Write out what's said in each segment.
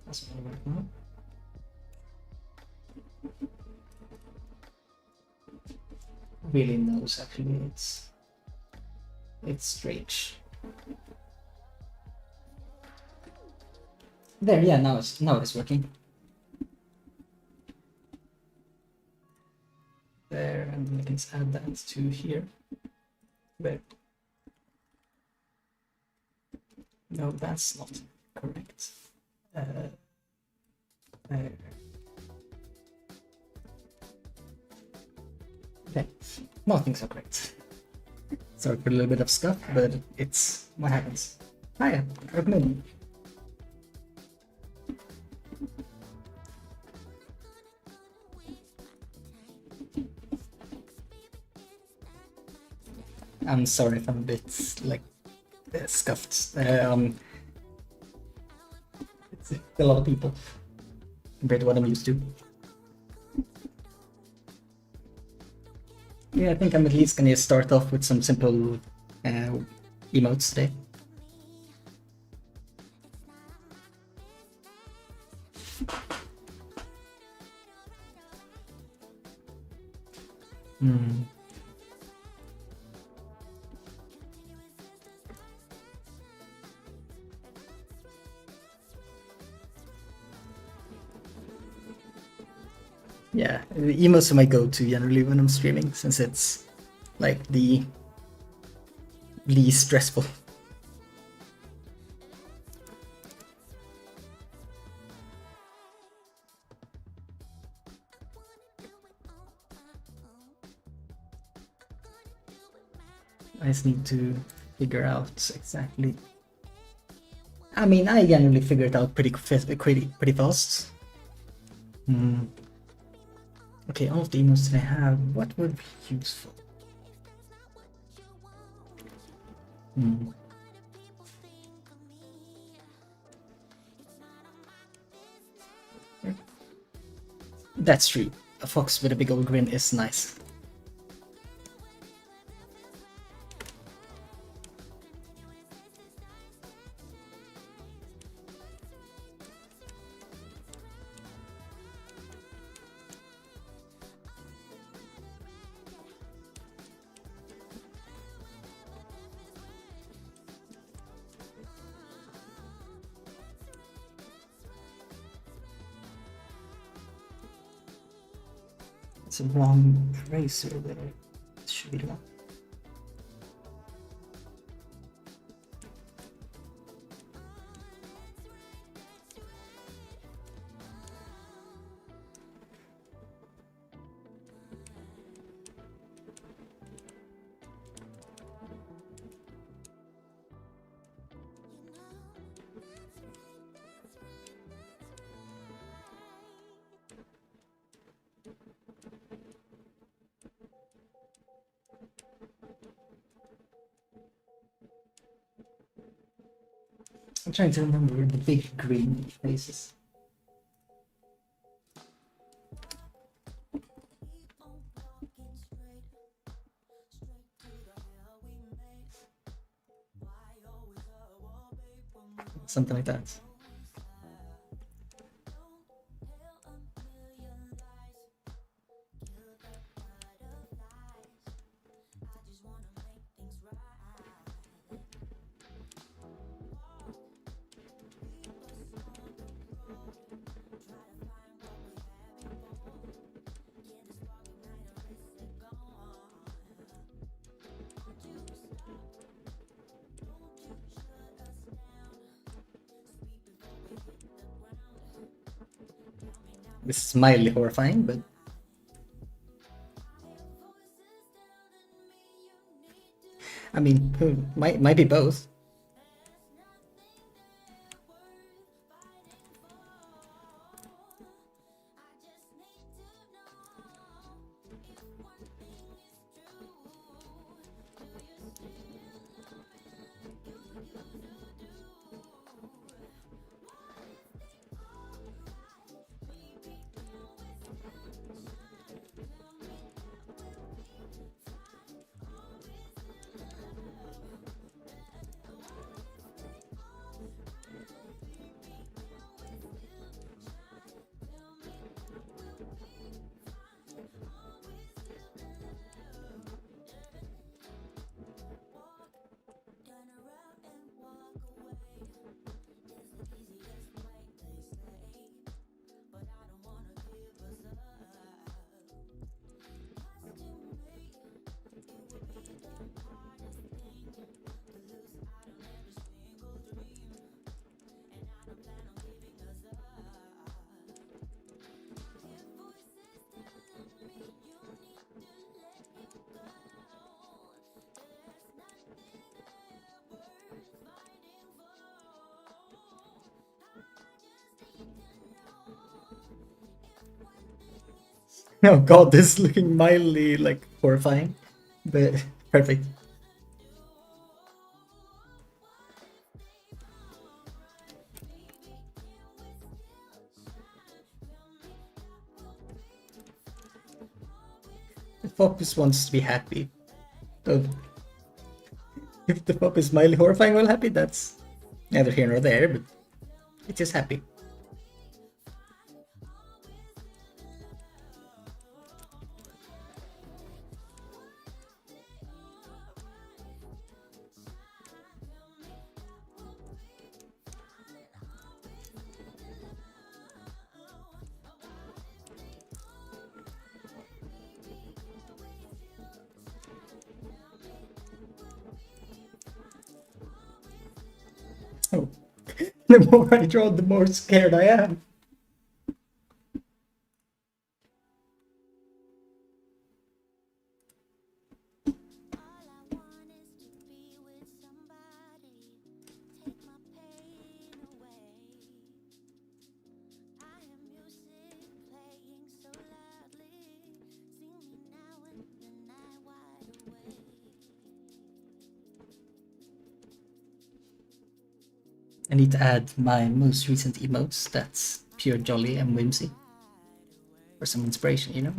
That's what I want now. Really knows actually. It's strange. There, yeah, now it's working. There, and we can add that to here. There. No, that's not correct. There. Okay, nothing's so correct. Sorry for a little bit of scuff, but it's what happens. Hiya, recommend. I'm sorry if I'm a bit like scuffed. It's a lot of people compared to what I'm used to. Yeah, I think I'm at least gonna start off with some simple emotes today. Yeah, the emotes are my go-to generally when I'm streaming, since it's like the least stressful. I just need to figure out exactly. I mean, I generally figure it out pretty fast. Okay, all of the emotes that I have, what would be useful? That's true. A fox with a big old grin is nice. It's a wrong eraser there. It should be the one. I'm trying to remember the big green faces. Something like that. This is mildly horrifying, but I mean, might be both. Oh god, this is looking mildly like horrifying, but perfect. The focus wants to be happy. So if the pop is mildly horrifying while happy, that's neither here nor there, but it is happy. Oh, the more I draw, the more scared I am. I need to add my most recent emotes, that's pure jolly and whimsy. For some inspiration, you know?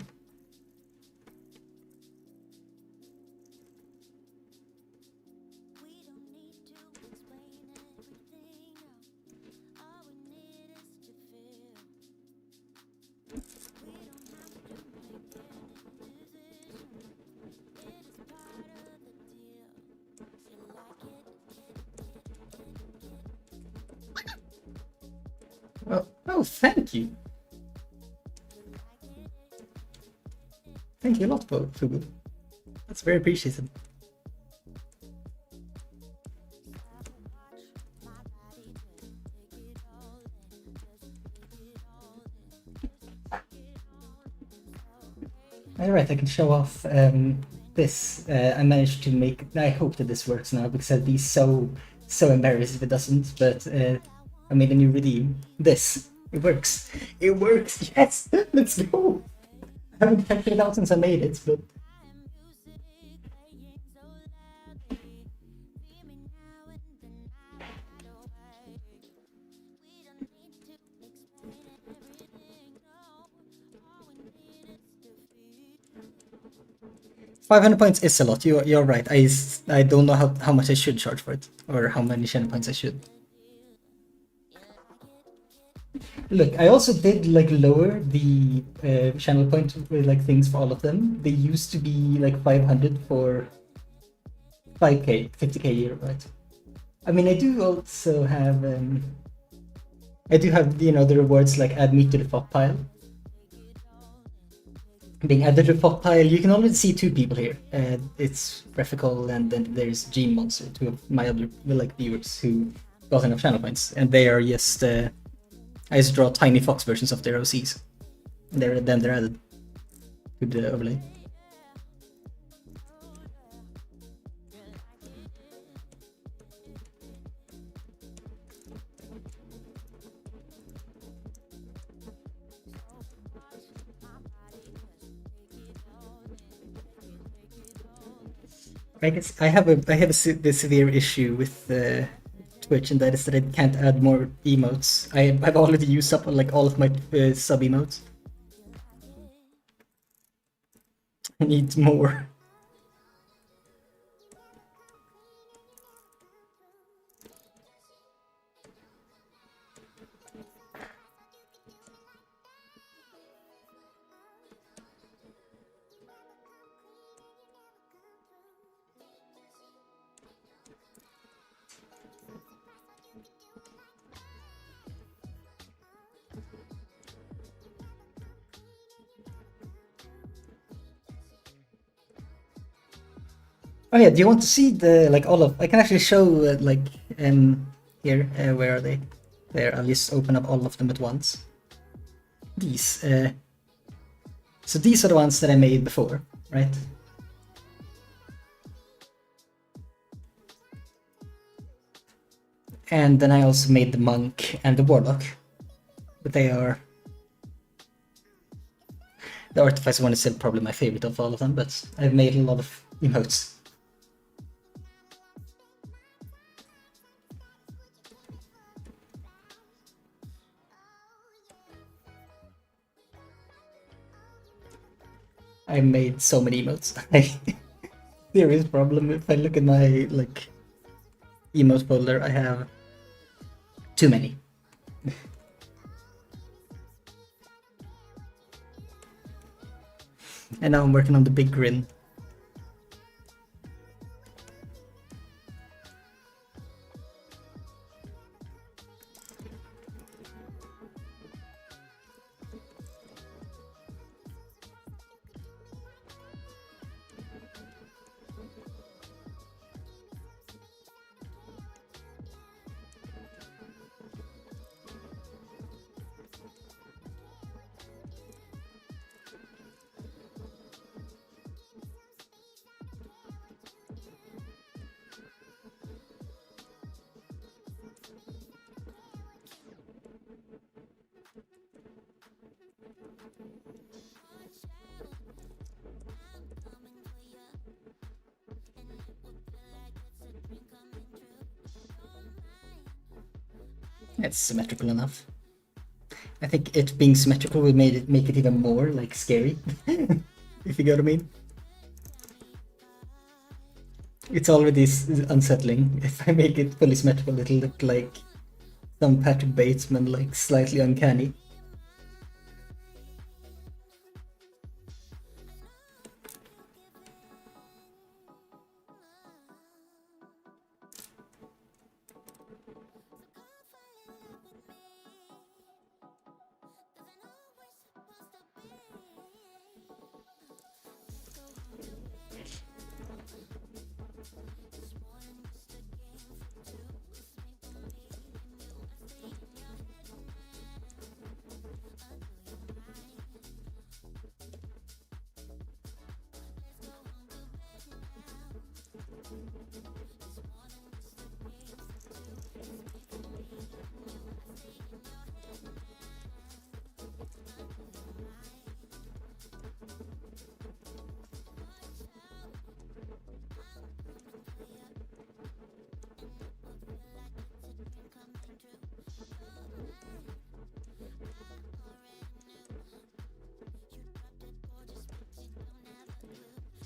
Oh, thank you. Thank you a lot, Fubu. That's very appreciated. Alright, I can show off this. I managed to make. I hope that this works now because I'd be so embarrassed if it doesn't. But I made a new redeem. This it works. It works. Yes, let's go. I haven't checked it out since I made it, but. $500 is a lot. You're right. I don't know how much I should charge for it or how many channel points I should. Look, I also did like lower the channel point like things for all of them. They used to be like 500 for 5k, 50k a year, right? I mean, I do also have the rewards like add me to the FOP pile. Being added to the FOP pile, you can already see two people here. It's Refical and then there's Gene Monster, two of my other like viewers who got enough channel points, and they are just I just draw tiny fox versions of their OCs. Then they're added to the overlay. I guess I have a severe issue with Twitch, and that is that I can't add more emotes. I've already used up like all of my sub emotes. I need more. Oh yeah, do you want to see the like all of? I can actually show like here. Where are they? There. I'll just open up all of them at once. These. So these are the ones that I made before, right? And then I also made the monk and the warlock, but they're The Artificer one is still probably my favorite of all of them, but I've made a lot of emotes. I made so many emotes. Serious problem. If I look at my like emote folder, I have too many. And now I'm working on the big grin. It's symmetrical enough. I think it being symmetrical will make it even more like scary, if you get what I mean. It's already unsettling. If I make it fully symmetrical, it'll look like some Patrick Bateman, like slightly uncanny.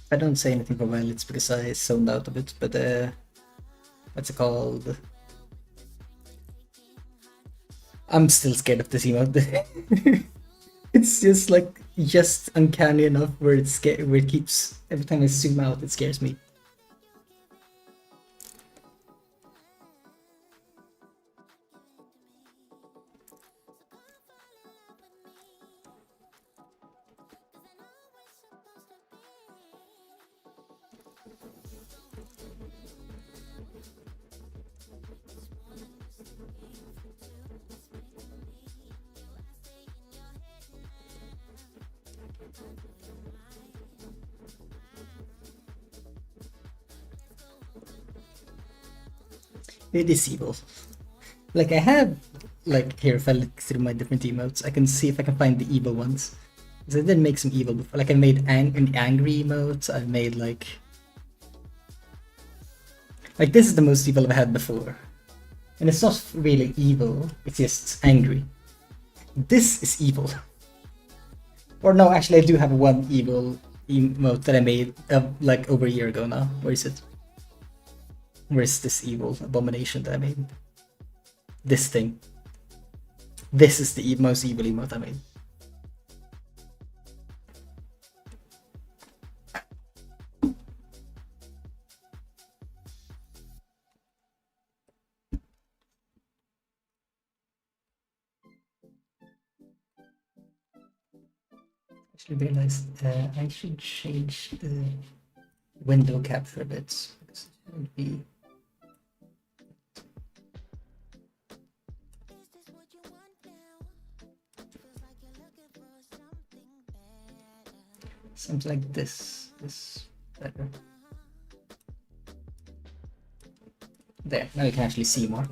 If I don't say anything for a while, it's because I zoned out of it, but what's it called? I'm still scared of this emote. It's just like just uncanny enough where where it keeps every time I zoom out, it scares me. It is evil. Like I have, like here, if I look through my different emotes, I can see if I can find the evil ones. Because I did make some evil before. Like I made an angry emote. I've made like this is the most evil I've had before, and it's not really evil. It's just angry. This is evil. Or no, actually, I do have one evil emote that I made like over a year ago now. Where is it? Where's this evil abomination that I made? This thing. This is the most evil emote I made. I actually realized I should change the window capture a bit. Because it would be something like this. This better. There, now you can actually see more.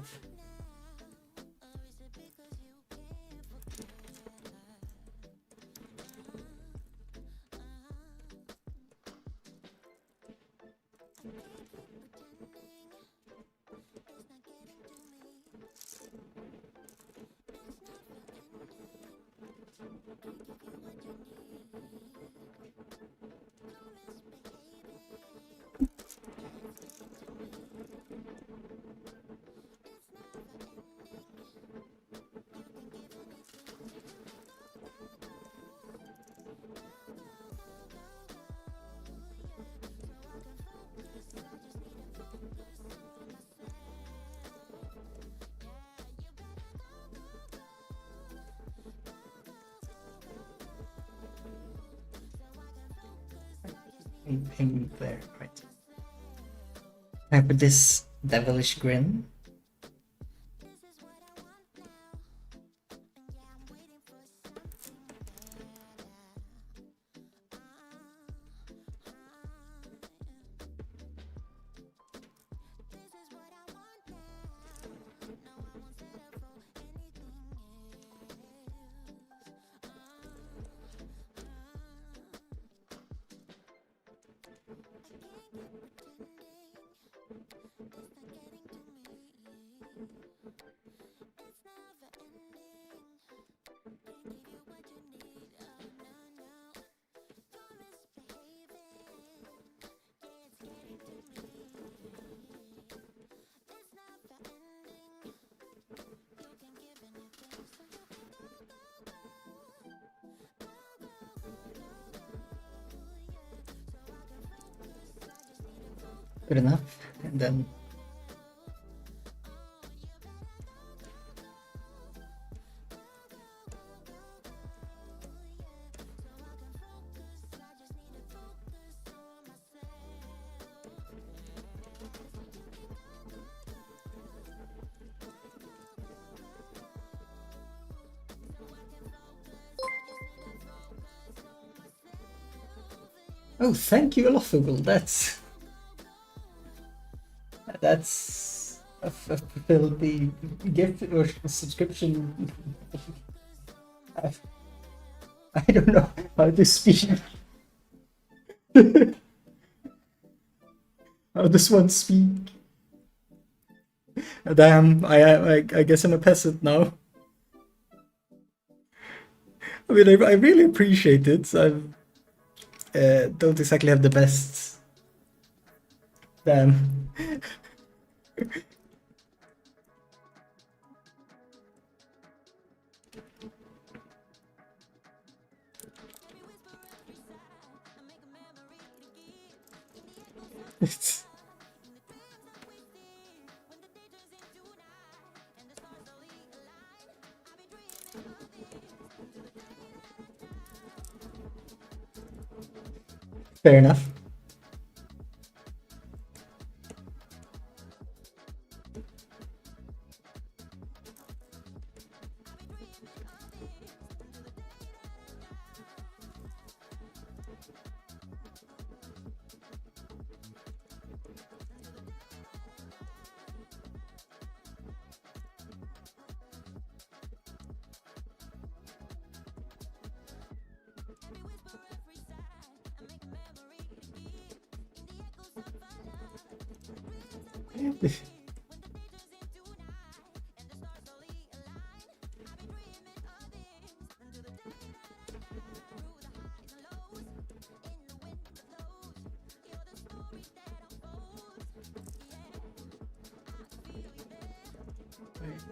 in there, right? I put this devilish grin. Good enough. And then oh, thank you a lot, Google. That's a fulfilled the gift or subscription. I, I don't know how to speak. How does one speak? Damn, I guess I'm a peasant now. I mean, I really appreciate it. I don't exactly have the best. Damn. It's fair enough.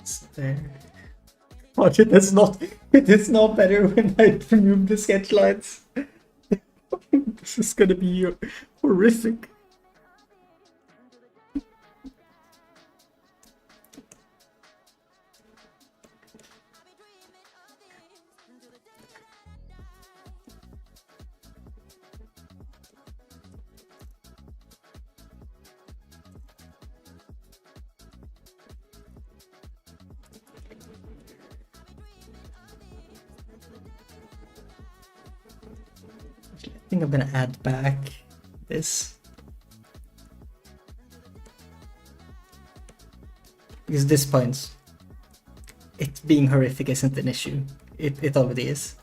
It's there. But it is not better when I remove the sketch lines. This is gonna be horrific. I think I'm gonna add back this. Because this point, it being horrific isn't an issue. It already is.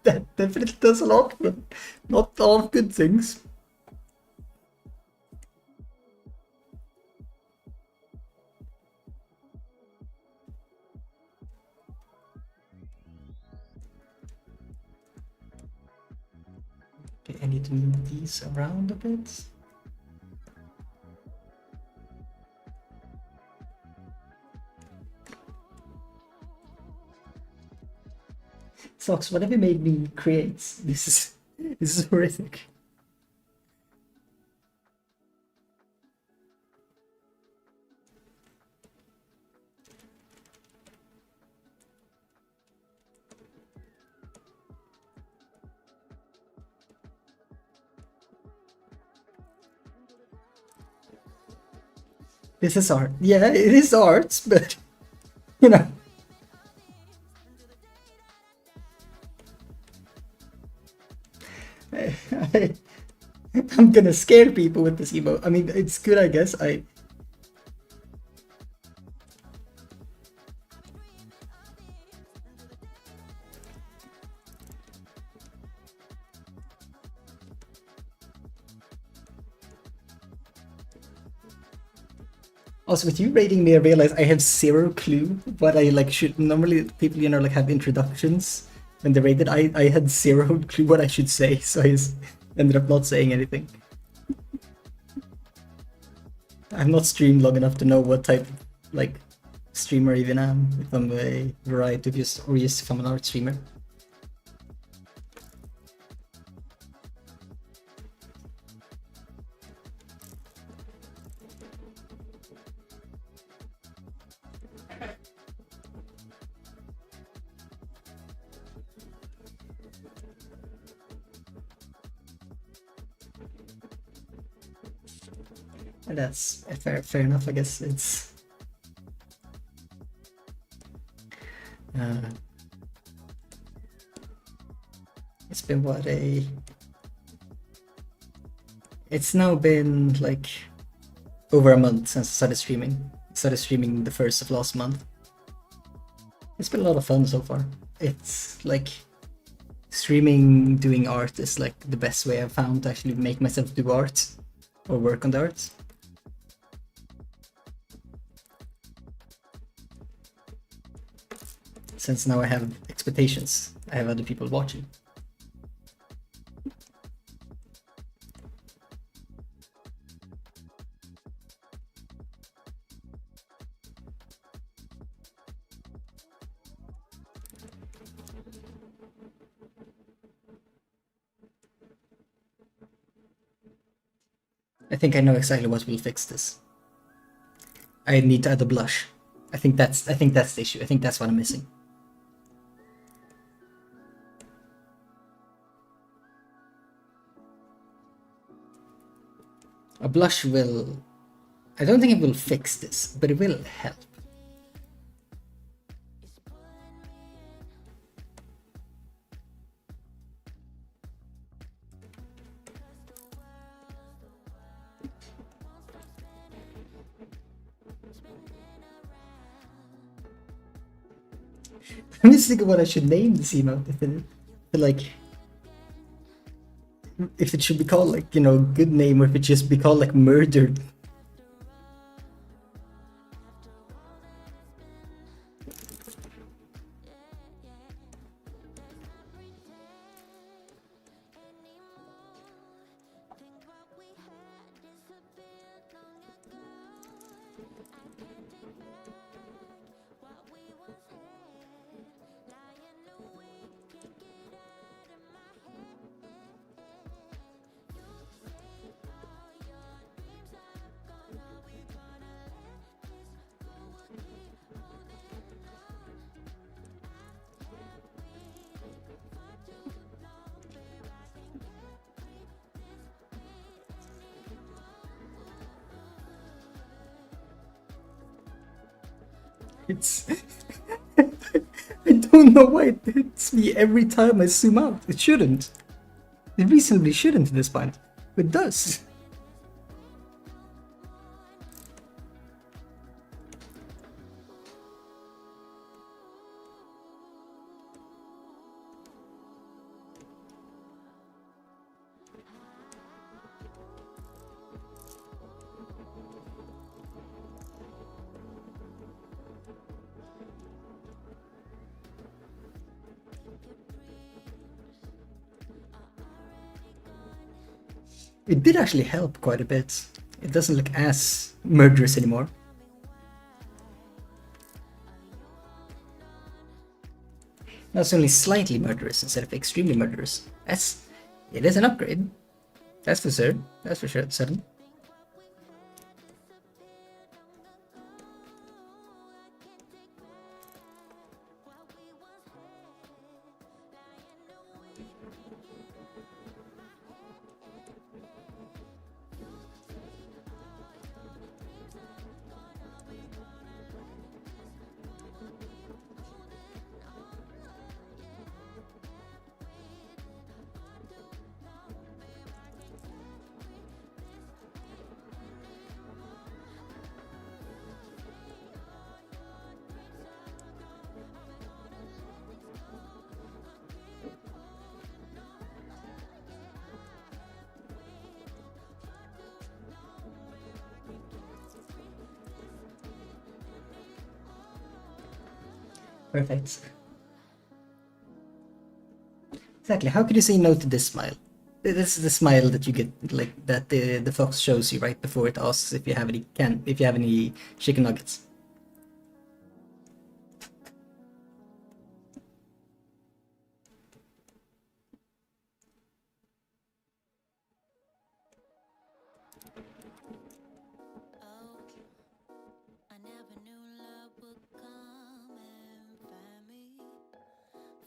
That definitely does a lot, but not all good things. Okay, I need to move these around a bit. Sucks, whatever made me create this is horrific. This is art. Yeah, it is art, but you know. I, I'm gonna scare people with this emote. I mean, it's good, I guess. Also, with you rating me, I realize I have zero clue what I like should. Normally, people like have introductions when they rated. I had zero clue what I should say, so I just ended up not saying anything. I'm not streamed long enough to know what type of like streamer I even am. If I'm a variety of just or just if I'm an art streamer. And that's fair enough, I guess. Uh, it's been what it's now been like over a month since I started streaming. I started streaming the first of last month. It's been a lot of fun so far. It's like streaming doing art is like the best way I've found to actually make myself do art or work on the art. Since now I have expectations, I have other people watching. I think I know exactly what will fix this. I need to add a blush. I think that's the issue. I think that's what I'm missing. A blush will... I don't think it will fix this, but it will help. I'm just thinking what I should name this emote. If it should be called like, good name, or if it just be called like murdered. It's... I don't know why it hits me every time I zoom out. It shouldn't. It reasonably shouldn't at this point. But it does. It did actually help quite a bit. It doesn't look as murderous anymore. Now it's only slightly murderous instead of extremely murderous. It is an upgrade. That's for sure. That's for sure. Certain. Perfect. Exactly. How could you say no to this smile? This is the smile that you get, like that the fox shows you right before it asks if you have any chicken nuggets. I never knew love would come and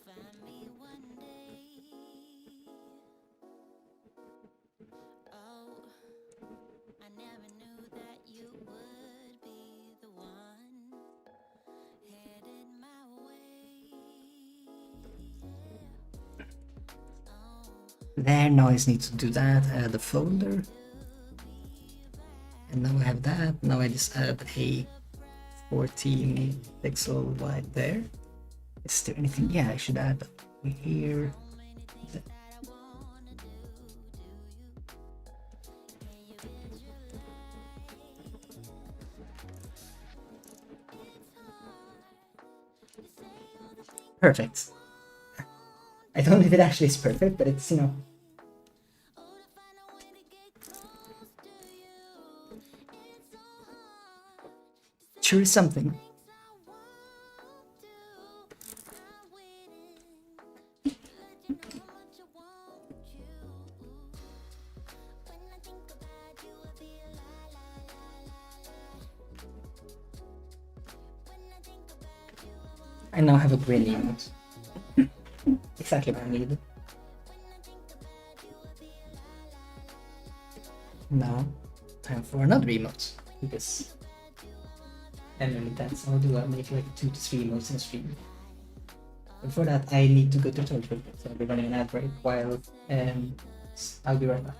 find me one day. Oh, I never knew that you would be the one headed my way. There, now I just need to do that, add a folder. And now I have that. Now I just add a 14 pixel wide there. Is there anything? Yeah, I should add here. Perfect. I don't know if it actually is perfect, but it's, sure is something. I now have a green emote. Exactly what I needed. Now, time for another emote. Because and that's how I'll do. I'll make like 2 to 3 emotes in a stream. But for that, I need to go to the toilet, so I'll be running an ad break while I'll be right back.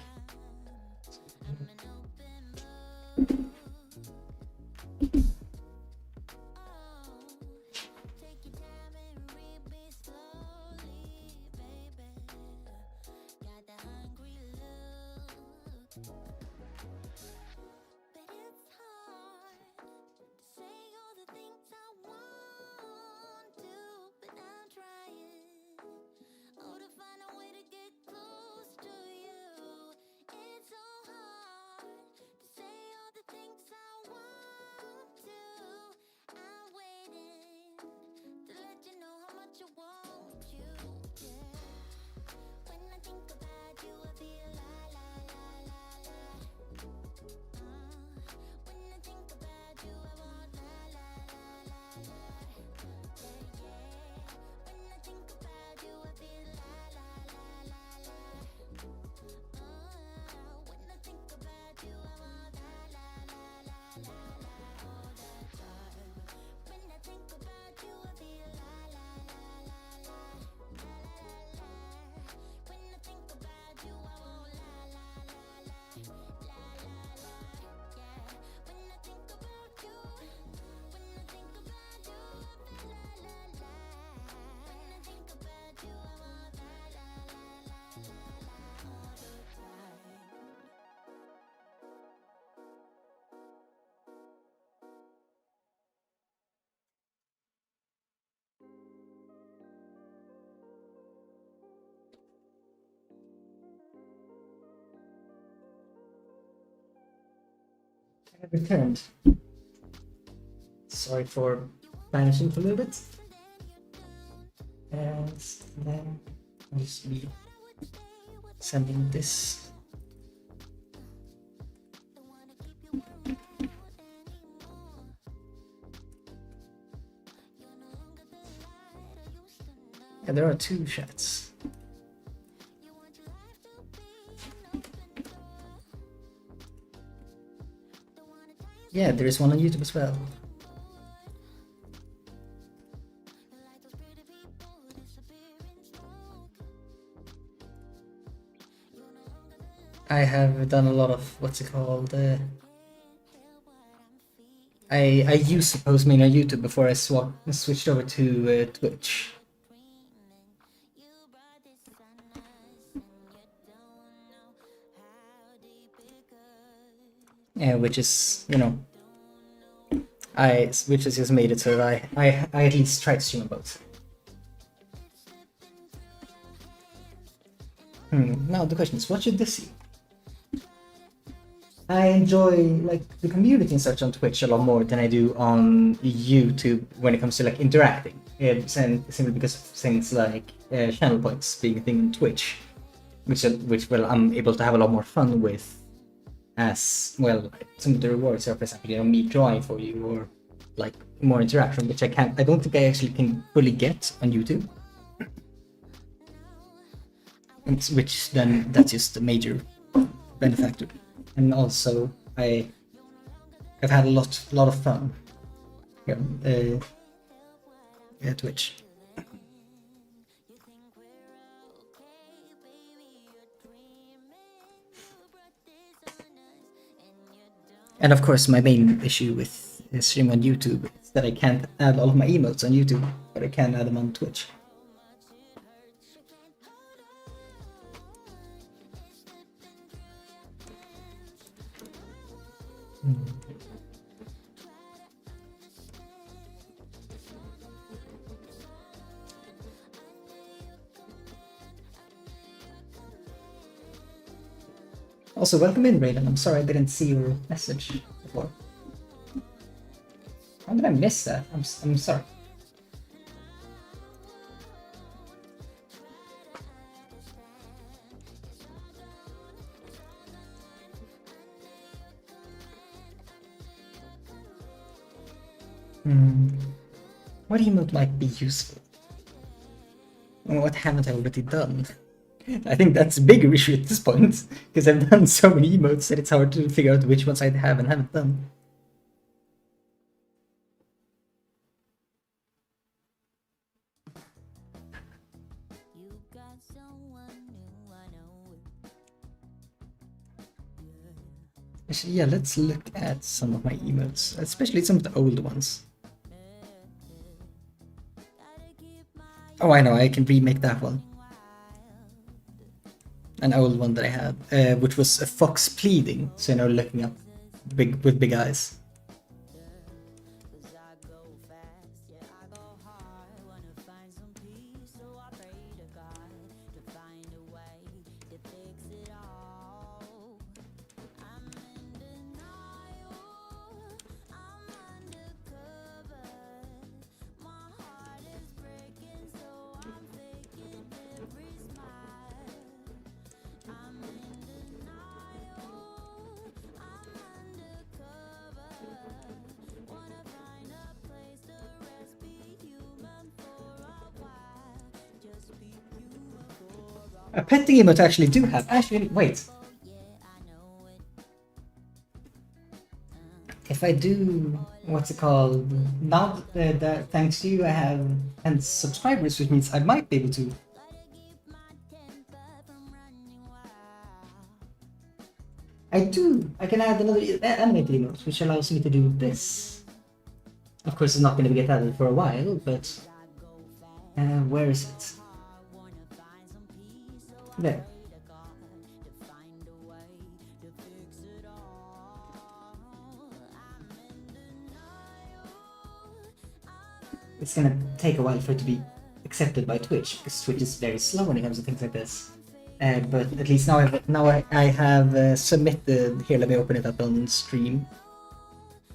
I returned. Sorry for vanishing for a little bit. And then I'll just be sending this. Yeah, there are 2 chats. Yeah, there is one on YouTube as well. I have done a lot of what's it called? I used to post mainly on YouTube before I switched over to Twitch. Which is, which has just made it so that I at least try to stream on both. Now the question is, what should this see? I enjoy like the community and such on Twitch a lot more than I do on YouTube when it comes to like interacting. Simply because of things like channel points being a thing on Twitch, which well I'm able to have a lot more fun with. As well, some of the rewards are, for example, me drawing for you or like more interaction, which I don't think I actually can fully get on YouTube. Which then that's just a major benefactor. And also I've had a lot of fun at Twitch. And of course, my main issue with streaming on YouTube is that I can't add all of my emotes on YouTube, but I can add them on Twitch. Also, welcome in, Raiden. I'm sorry I didn't see your message before. How did I miss that? I'm sorry. What emote might be useful? What haven't I already done? I think that's a bigger issue at this point, because I've done so many emotes that it's hard to figure out which ones I have and haven't done. Actually, yeah, let's look at some of my emotes, especially some of the old ones. Oh, I know, I can remake that one. An old one that I had, which was a fox pleading, so looking up with big eyes. A petting emote I actually do have. Actually, wait. If I do, what's it called? Now that thanks to you, I have 10 subscribers, which means I might be able to. I can add another animated emote, which allows me to do this. Of course, it's not going to get added for a while, but where is it? There. It's gonna take a while for it to be accepted by Twitch, because Twitch is very slow when it comes to things like this. But at least now I have submitted. Here, let me open it up on stream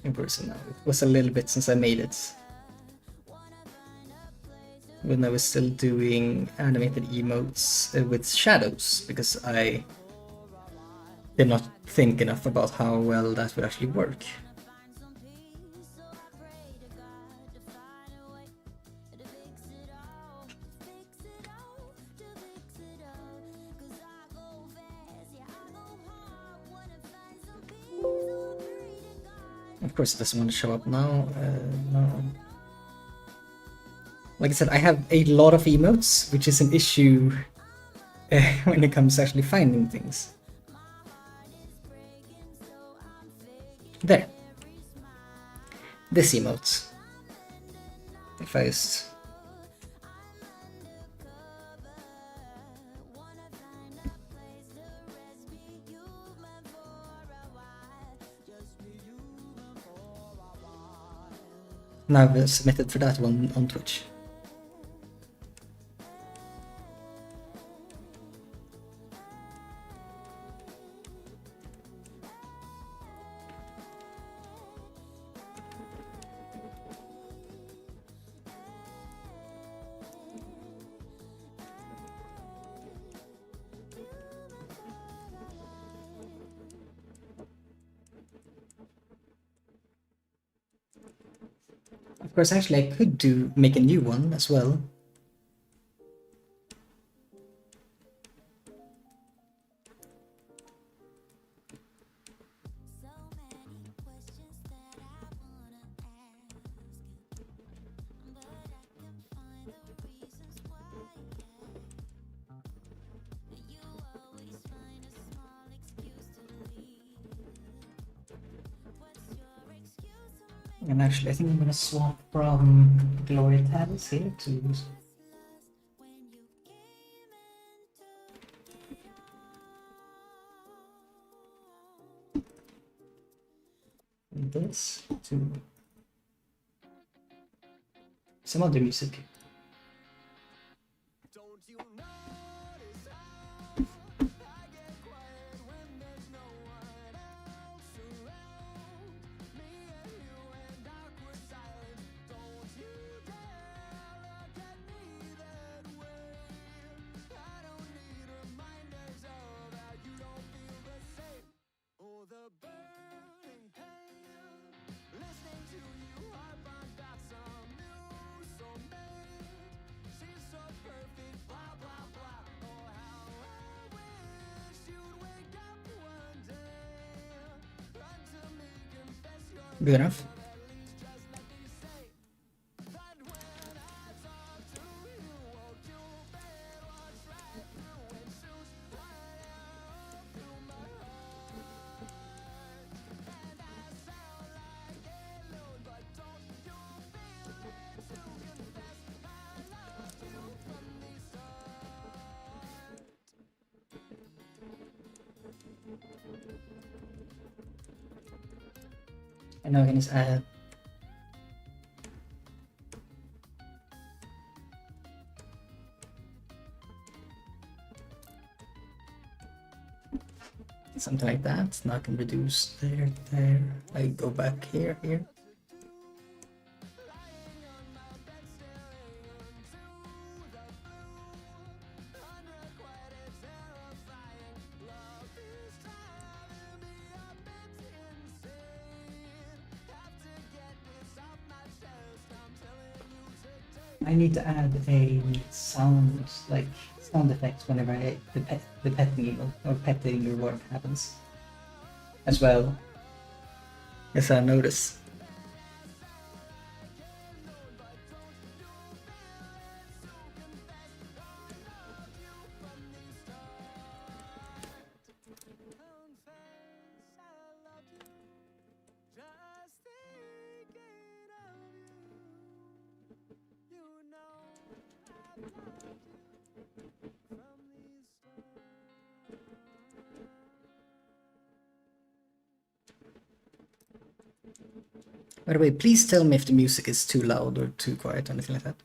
in person now. It was a little bit since I made it, when I was still doing animated emotes with shadows, because I did not think enough about how well that would actually work. Of course, it doesn't want to show up now. No. Like I said, I have a lot of emotes, which is an issue when it comes to actually finding things. There. This emote. If I just... And I've submitted for that one on Twitch. Of course, actually, I could make a new one as well. So many questions that I wanna ask you, but I can find the reasons why. You always find a small excuse to leave. What's your excuse to make And actually, I think I'm gonna swap from Gloria Tavis here to us last when you came into this to some other music. Good enough. And now I can just add something like that. Now I can reduce there, there. I go back here, here. I need to add a sound, like sound effects whenever the petting or petting or what happens as well. Yes, I notice. By the way, please tell me if the music is too loud or too quiet or anything like that.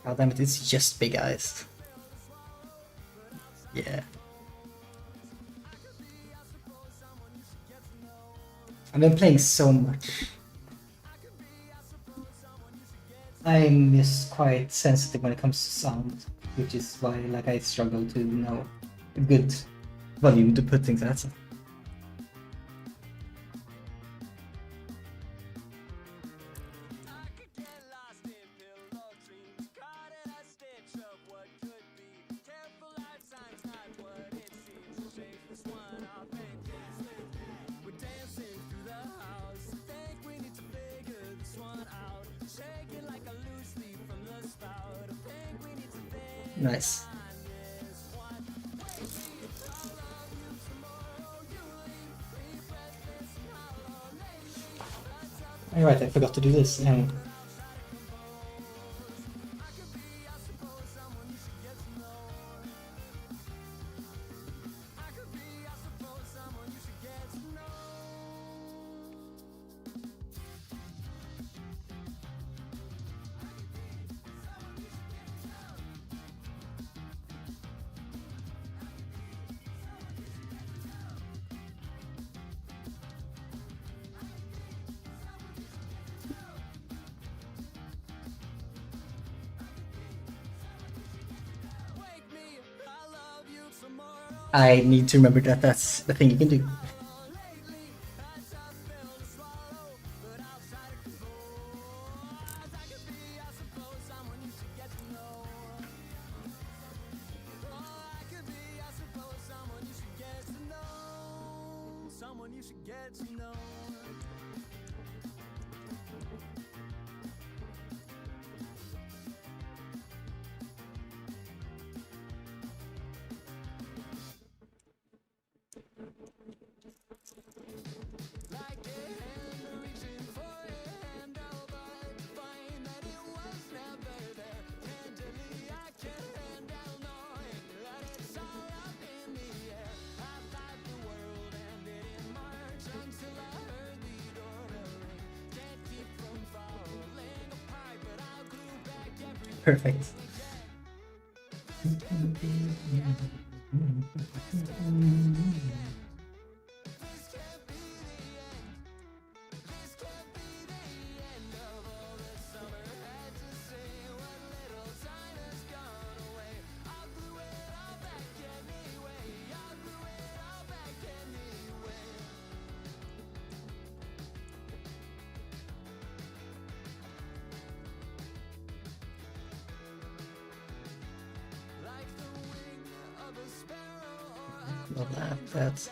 God damn it, it's just big eyes. Yeah. I've been playing so much. I'm just quite sensitive when it comes to sound, which is why like I struggle to know a good volume to put things at. Nice. Alright, I forgot to do this. I need to remember that that's the thing you can do. Perfect. Well, that.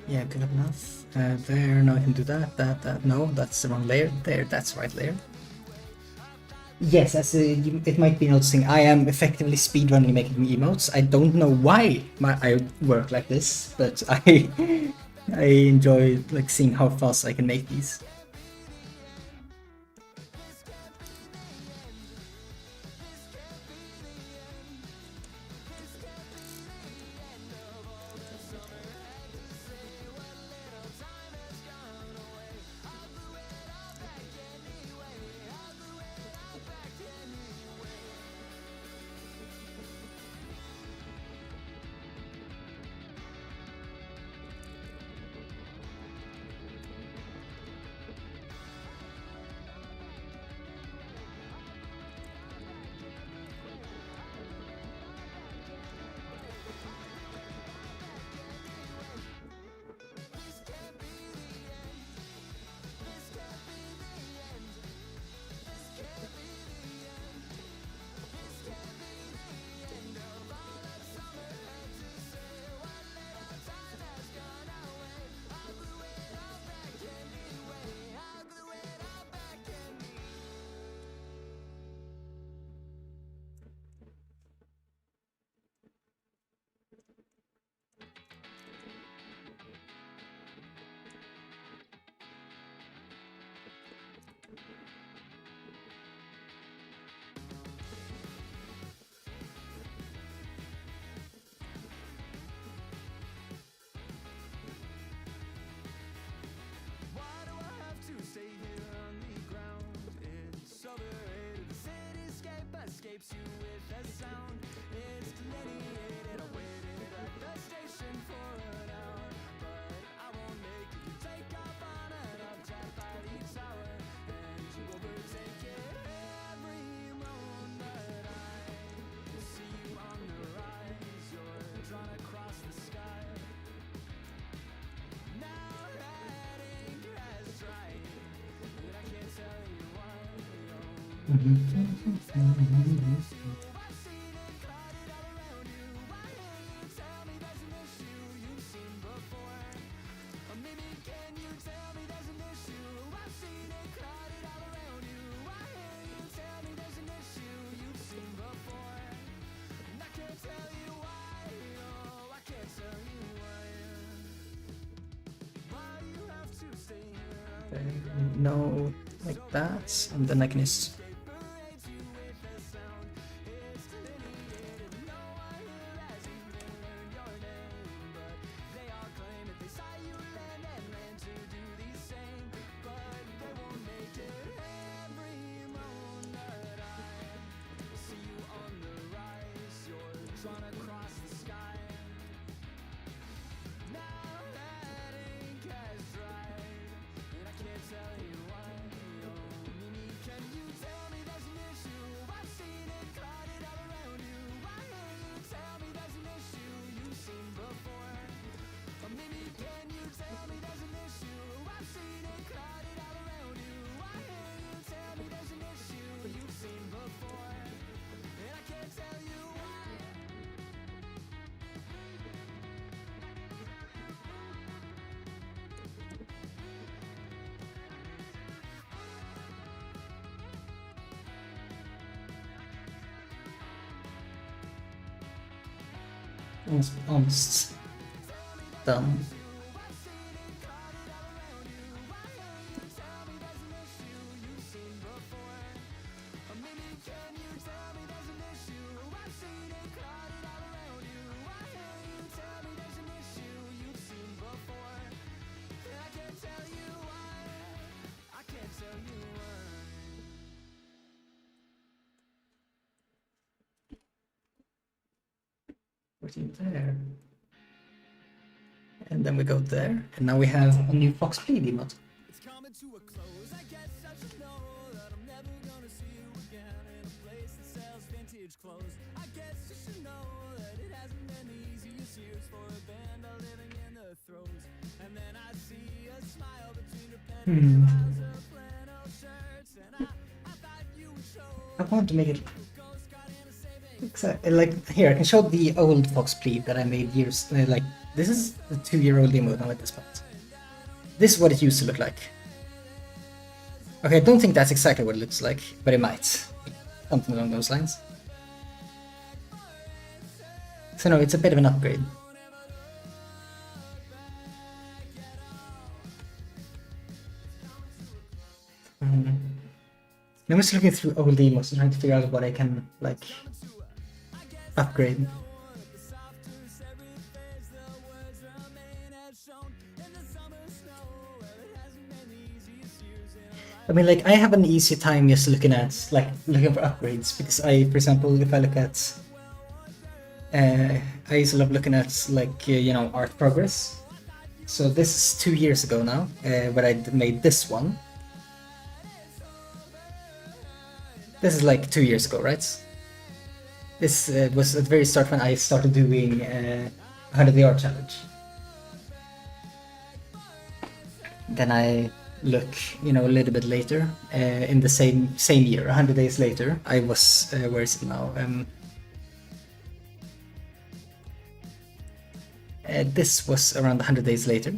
Yeah, good enough. There, now I can do that. No, that's the wrong layer. There, that's the right layer. Yes, as it might be noticing, I am effectively speedrunning making emotes. I don't know why I work like this, but I enjoy like seeing how fast I can make these. No, like that, and then I can just. Almost done. There. And then we go there, and now we have a new Fox Bleed emote. It's coming to a close. I guess I should know that I'm never gonna see you again in a place that sells vintage clothes. I guess you should know that it hasn't been the easiest years for a band living in the throes. And then I see a smile between your piles of flannel shirts, and I thought you would show. I want to make it. Exactly. Like here, I can show the old Fox Bleed that I made years. Like this is the 2-year-old emote now at this point. This is what it used to look like. Okay, I don't think that's exactly what it looks like, but it might. Something along those lines. So no, it's a bit of an upgrade. I'm just looking through old emotes and trying to figure out what I can, like, upgrade. I mean, like, I have an easy time just looking for upgrades, because for example, if I look at, I used to love looking at, like, art progress. So this is 2 years ago now, where I made this one. This is like 2 years ago, right? This was at the very start when I started doing 100 the Art Challenge. Then I look, a little bit later, in the same year, 100 days later, I was, where is it now? This was around 100 days later.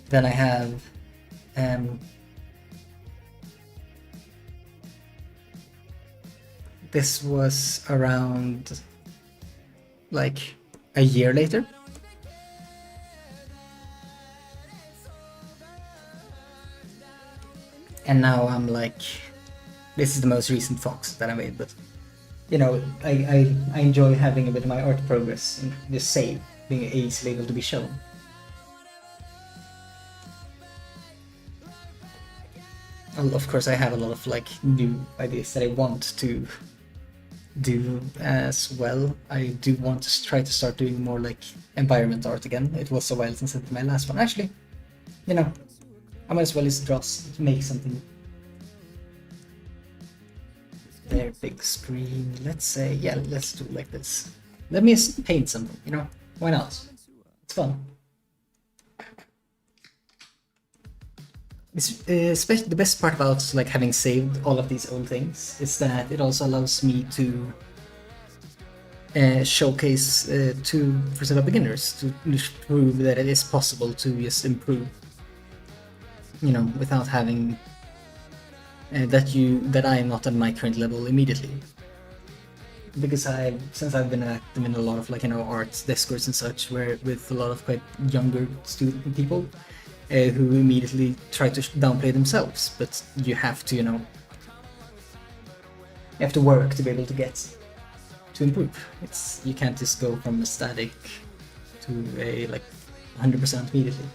Then I have this was around like a year later. And now I'm like, this is the most recent Fox that I made, but I enjoy having a bit of my art progress and just save, being easily able to be shown. Of course, I have a lot of like new ideas that I want to do as well. I do want to try to start doing more like environment art again. It was a while since I did my last one. Actually, I might as well just make something. There, big screen. Let's say, yeah, let's do it like this. Let me paint something, why not? It's fun. Especially the best part about like having saved all of these old things is that it also allows me to showcase to, for example, beginners, to prove that it is possible to just improve, without having that I am not at my current level immediately. because since I've been active in a lot of like arts discourse and such, where with a lot of quite younger student people who immediately try to downplay themselves, but you have to you have to work to be able to get to improve. You can't just go from a static to a like 100% immediately.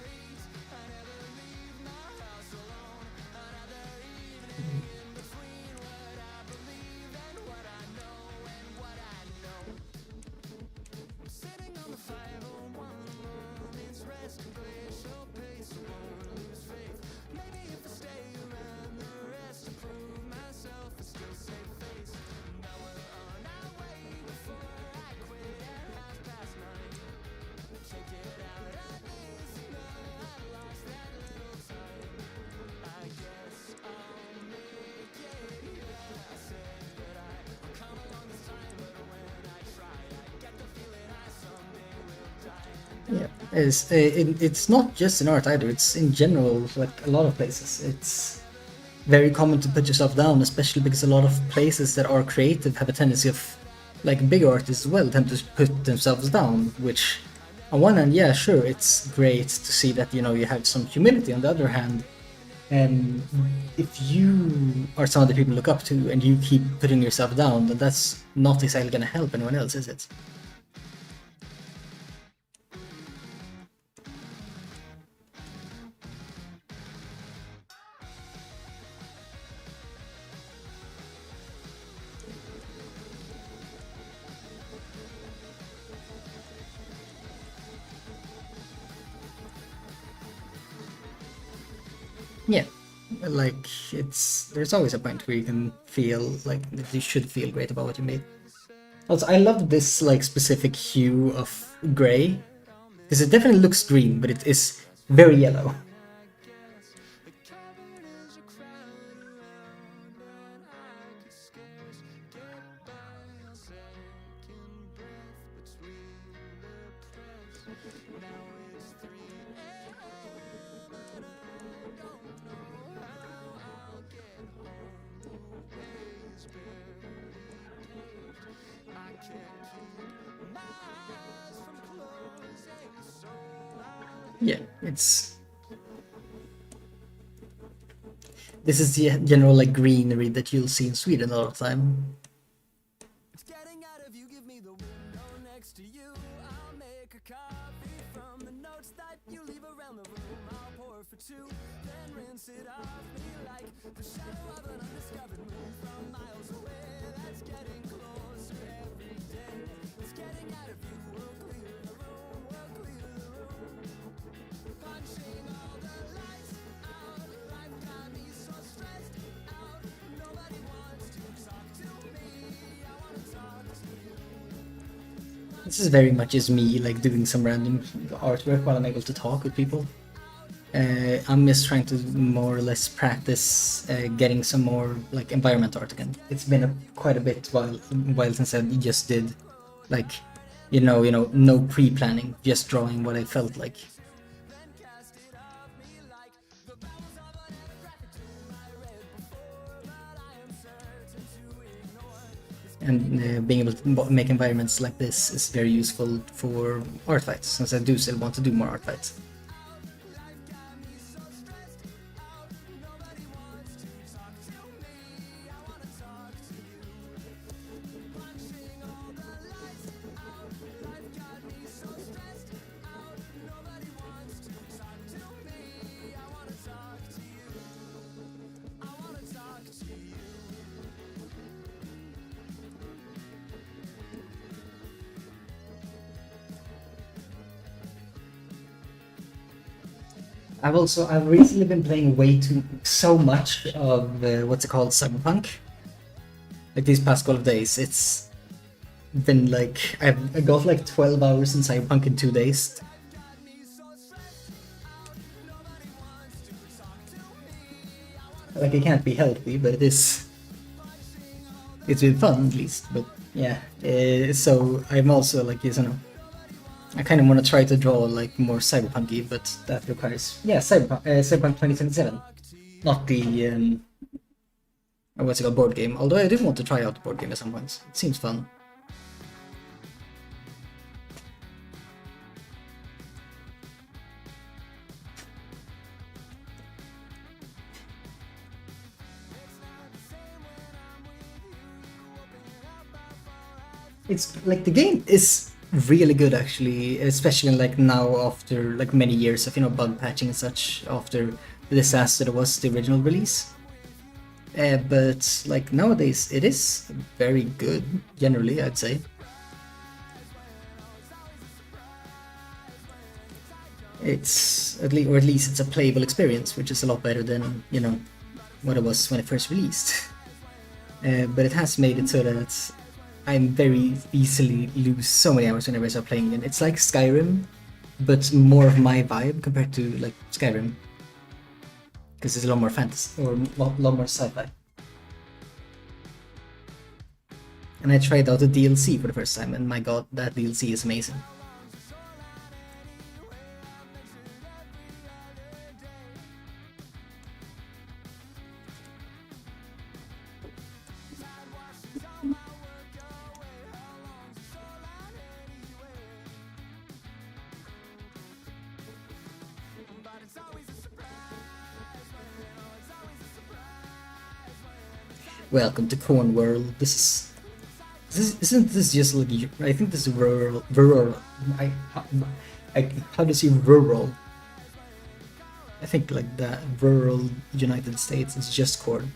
Yeah, it's not just in art either. It's in general, like a lot of places. It's very common to put yourself down, especially because a lot of places that are creative have a tendency of, like bigger artists as well, tend to put themselves down. Which, on one hand, yeah, sure, it's great to see that you have some humility. On the other hand, and if you are someone that people look up to and you keep putting yourself down, then that's not exactly going to help anyone else, is it? Yeah, like there's always a point where you can feel like that you should feel great about what you made. Also, I love this like specific hue of gray because it definitely looks green, but it is very yellow. Yeah, this is the general like greenery that you'll see in Sweden a lot of time. It's getting out of you, give me the window next to you. I'll make a coffee from the notes that you leave around the room. I'll pour for two, then rinse it off me like the shadow of an undiscovered moon from miles away. That's getting closer every day. It's getting out of you, we'll clear the room, we'll clear the room. Punching all the lights out, life got me so stressed out. Nobody wants to talk to me, I wanna talk to you. This is very much just me like doing some random artwork while I'm able to talk with people. I'm just trying to more or less practice getting some more like environment art again. It's been quite a bit while since I just did like no pre-planning, just drawing what I felt like. And being able to make environments like this is very useful for art fights, since I do still want to do more art fights. I've recently been playing so much of what's it called, Cyberpunk. Like these past couple of days, it's been like I got like 12 hours in Cyberpunk in 2 days. Like it can't be healthy, but it's been fun at least. But yeah, so I'm also like I kind of want to try to draw like more cyberpunky, but that requires Cyberpunk 2077, not the what's it called, board game. Although I do want to try out the board game at some point. It seems fun. it's like the game is really good actually, especially like now after like many years of bug patching and such after the disaster that was the original release. But like nowadays it is very good generally, I'd say. It's at least, or at least it's a playable experience, which is a lot better than what it was when it first released. But it has made it so that I'm very easily lose so many hours whenever I start playing it. It's like Skyrim, but more of my vibe compared to like Skyrim, because it's a lot more fantasy or a lot more sci-fi. And I tried out the DLC for the first time, and my god, that DLC is amazing. Welcome to Corn World. Isn't this just like, I think this is rural. How do you say rural? I think like the rural United States is just corn.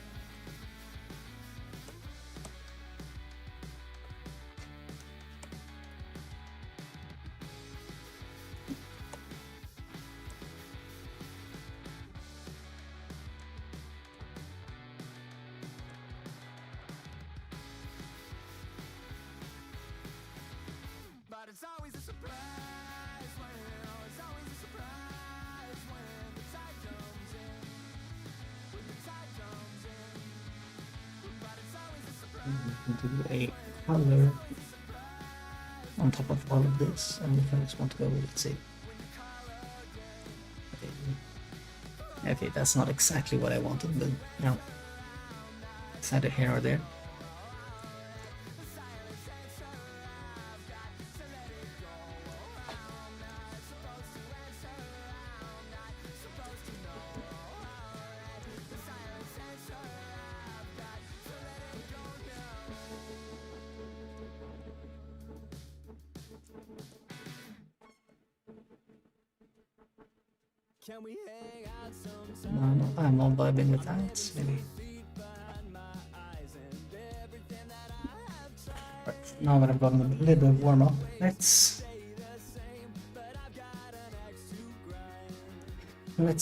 Do a color on top of all of this, and if I just want to go, let's see. Okay, that's not exactly what I wanted, but it's either here or there. No, I'm not vibing with that, maybe. Right, now that I've gotten a little bit warm up, let's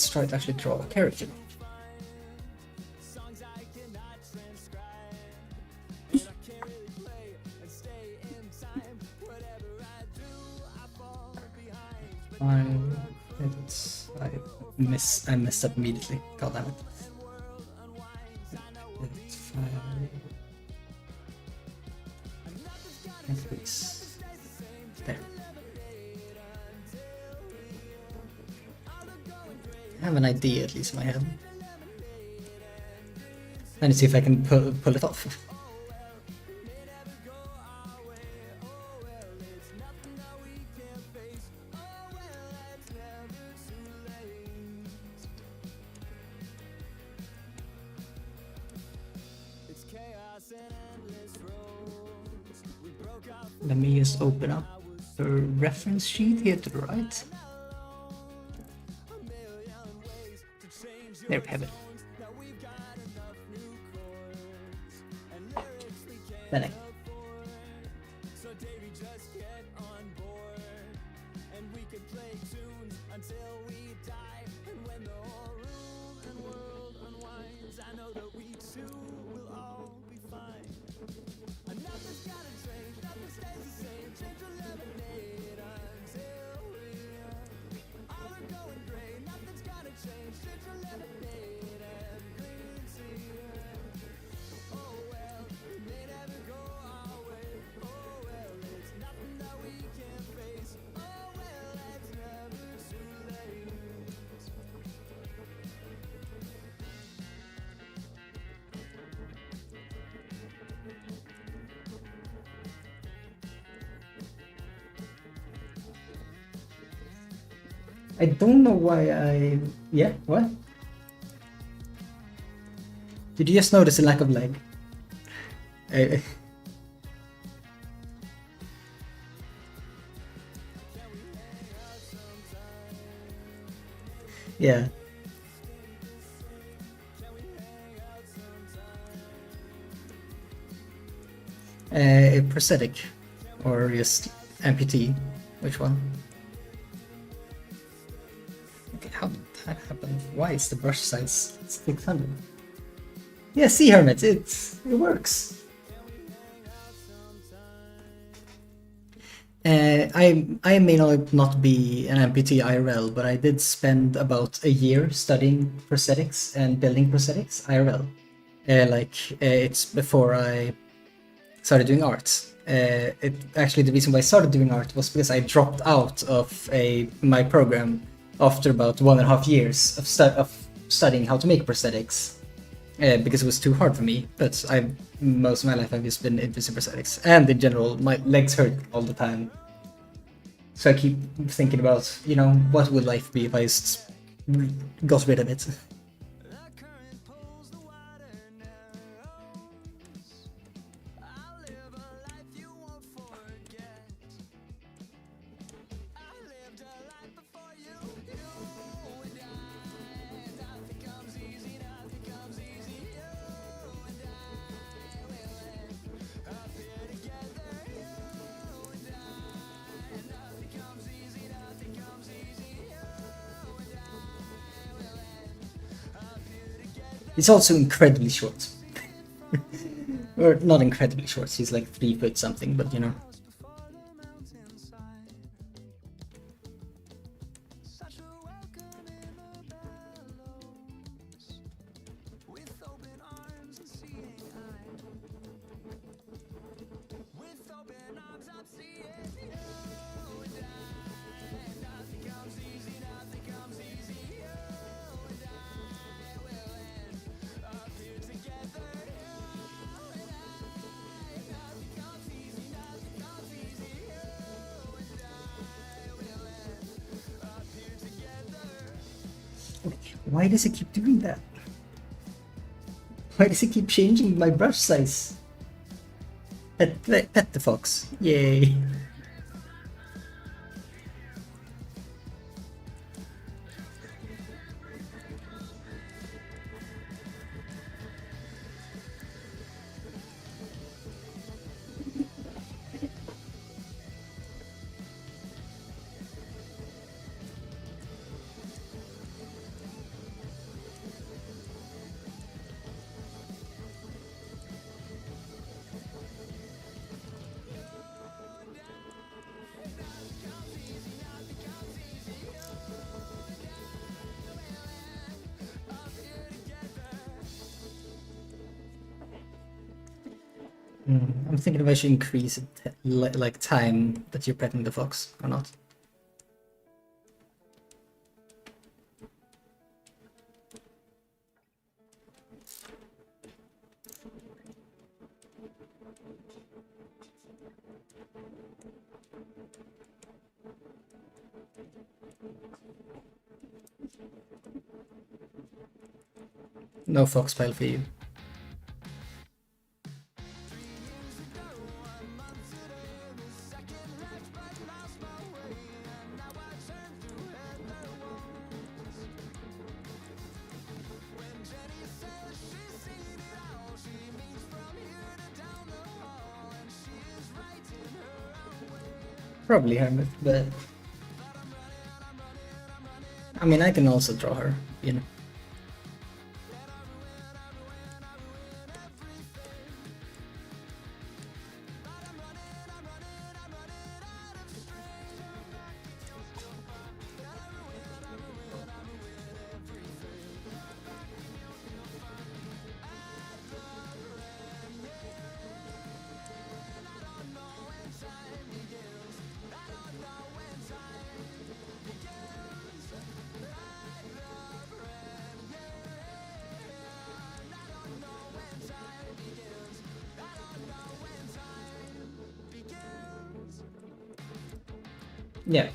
try to actually draw a character. I messed up immediately. God damn it. Please. There. I have an idea at least in my head. Let me see if I can pull it off. Let me just open up the reference sheet here to the right. There we have it. Then I don't know why yeah, what? Did you just notice a lack of lag? Yeah. A prosthetic or just amputee? Which one? Okay, how did that happen? Why is the brush size 600? Yeah, see, Hermit, it works. I may not be an amputee IRL, but I did spend about a year studying prosthetics and building prosthetics IRL. It's before I started doing art. It actually, the reason why I started doing art was because I dropped out of my program after about 1.5 years of studying how to make prosthetics, because it was too hard for me. But most of my life I've just been into prosthetics, and in general my legs hurt all the time. So I keep thinking about, what would life be if I just got rid of it. It's also incredibly short. Or not incredibly short, he's like 3 foot something, but Why does it keep doing that? Why does it keep changing my brush size? Pet the fox. Yay. I'm thinking if I should increase like time that you're petting the fox or not. No fox pile for you. Probably Hermit, but I mean, I can also draw her. Yeah.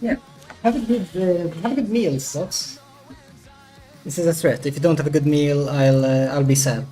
Yeah. Have a good meal, Socks. This is a threat. If you don't have a good meal, I'll be sad.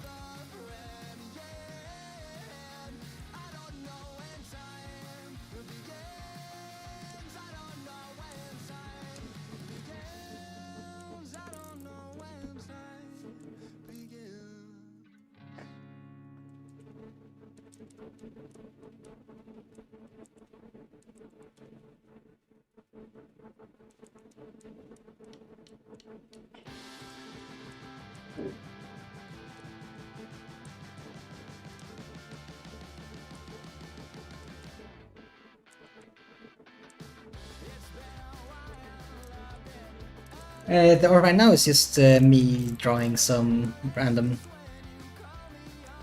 The art right now is just me drawing some random.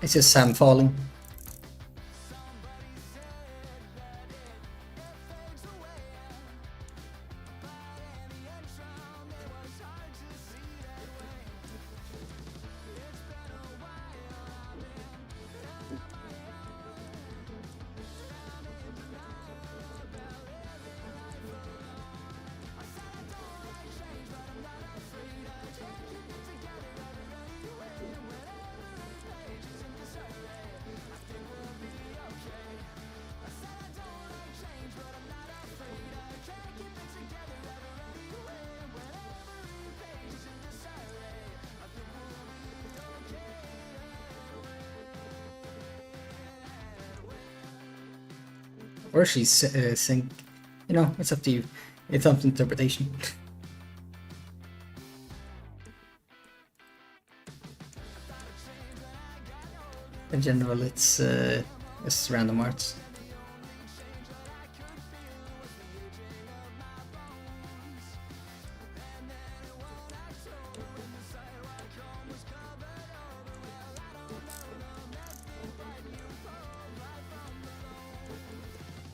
It's just Sam falling. Or she's sing. You know, it's up to you. It's up to interpretation. In general, it's random arts.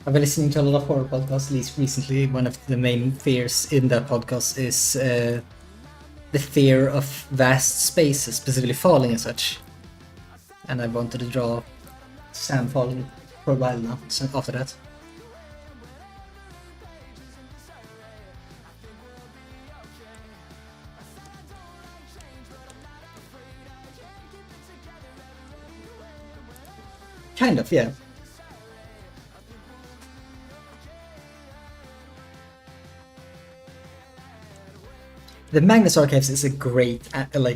I've been listening to a lot of horror podcasts, at least recently. One of the main fears in that podcast is the fear of vast spaces, specifically falling and such. And I wanted to draw Sam falling for a while now, so after that. Kind of, yeah. The Magnus Archives is a great, or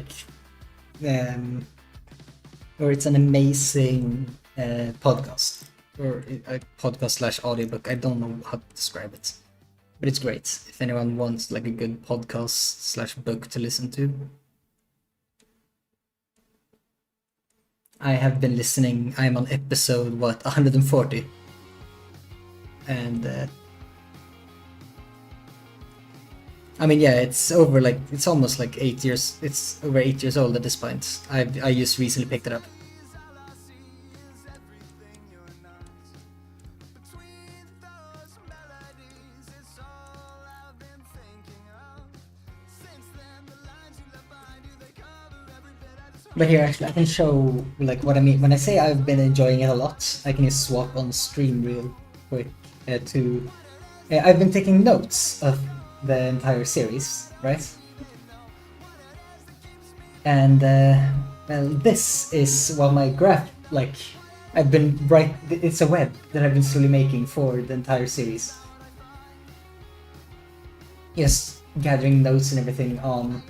it's an amazing podcast, or a podcast slash audiobook. I don't know how to describe it, but it's great. If anyone wants like a good podcast slash book to listen to, I have been listening. I'm on episode 140, and I mean, yeah, it's almost like 8 years. It's over 8 years old at this point. I just recently picked it up. But here, actually, I can show like what I mean when I say I've been enjoying it a lot. I can just swap on stream real quick to. I've been taking notes of the entire series, right? And well, this is what my graph I've been it's a web that I've been slowly making for the entire series. Yes, gathering notes and everything on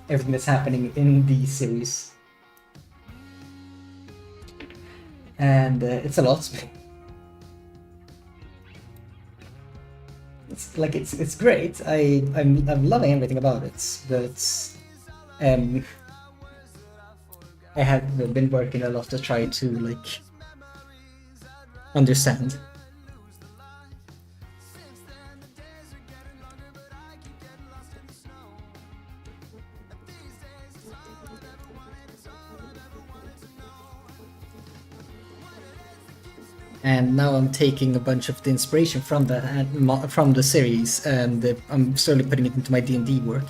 everything that's happening in the series. And it's a lot. It's great. I'm loving everything about it, but I have been working a lot to try to like understand. And now I'm taking a bunch of the inspiration from the series, and I'm slowly putting it into my D&D work.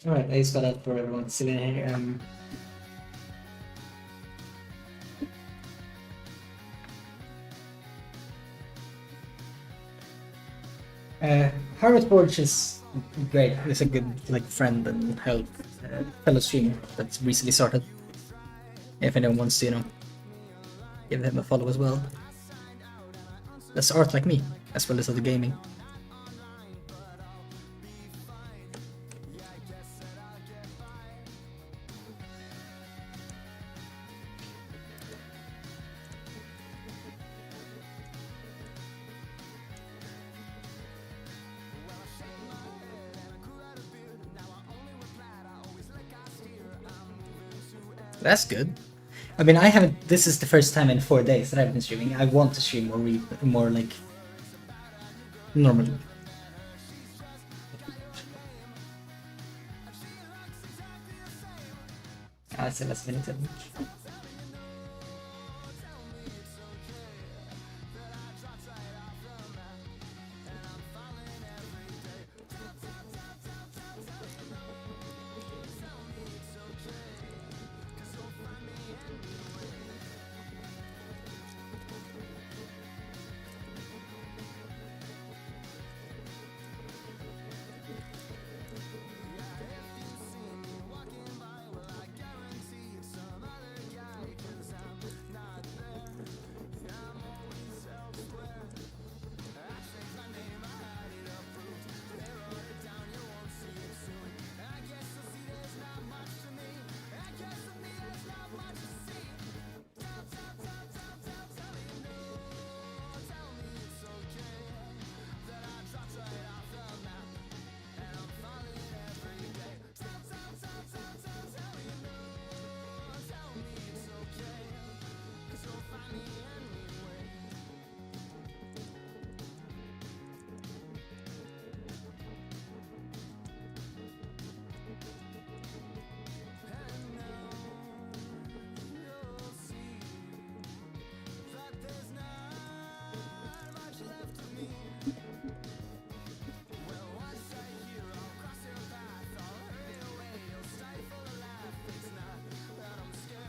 Alright, I just got out for everyone sitting here. Harvard Forge is great. It's a good like friend and help fellow streamer that's recently started. If anyone wants to, give him a follow as well. That's art like me, as well as other gaming. That's good. I mean, I haven't. This is the first time in 4 days that I've been streaming. I want to stream more like normally. It's a last minute.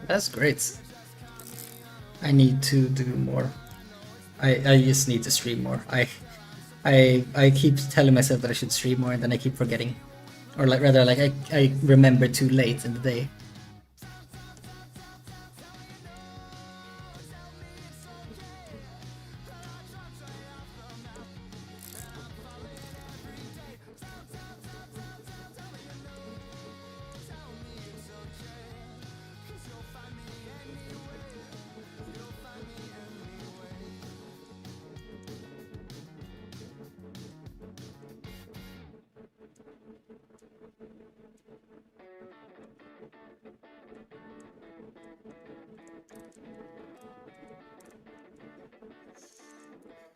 That's great. I need to do more. I just need to stream more. I keep telling myself that I should stream more, and then I keep forgetting, or like rather like I remember too late in the day.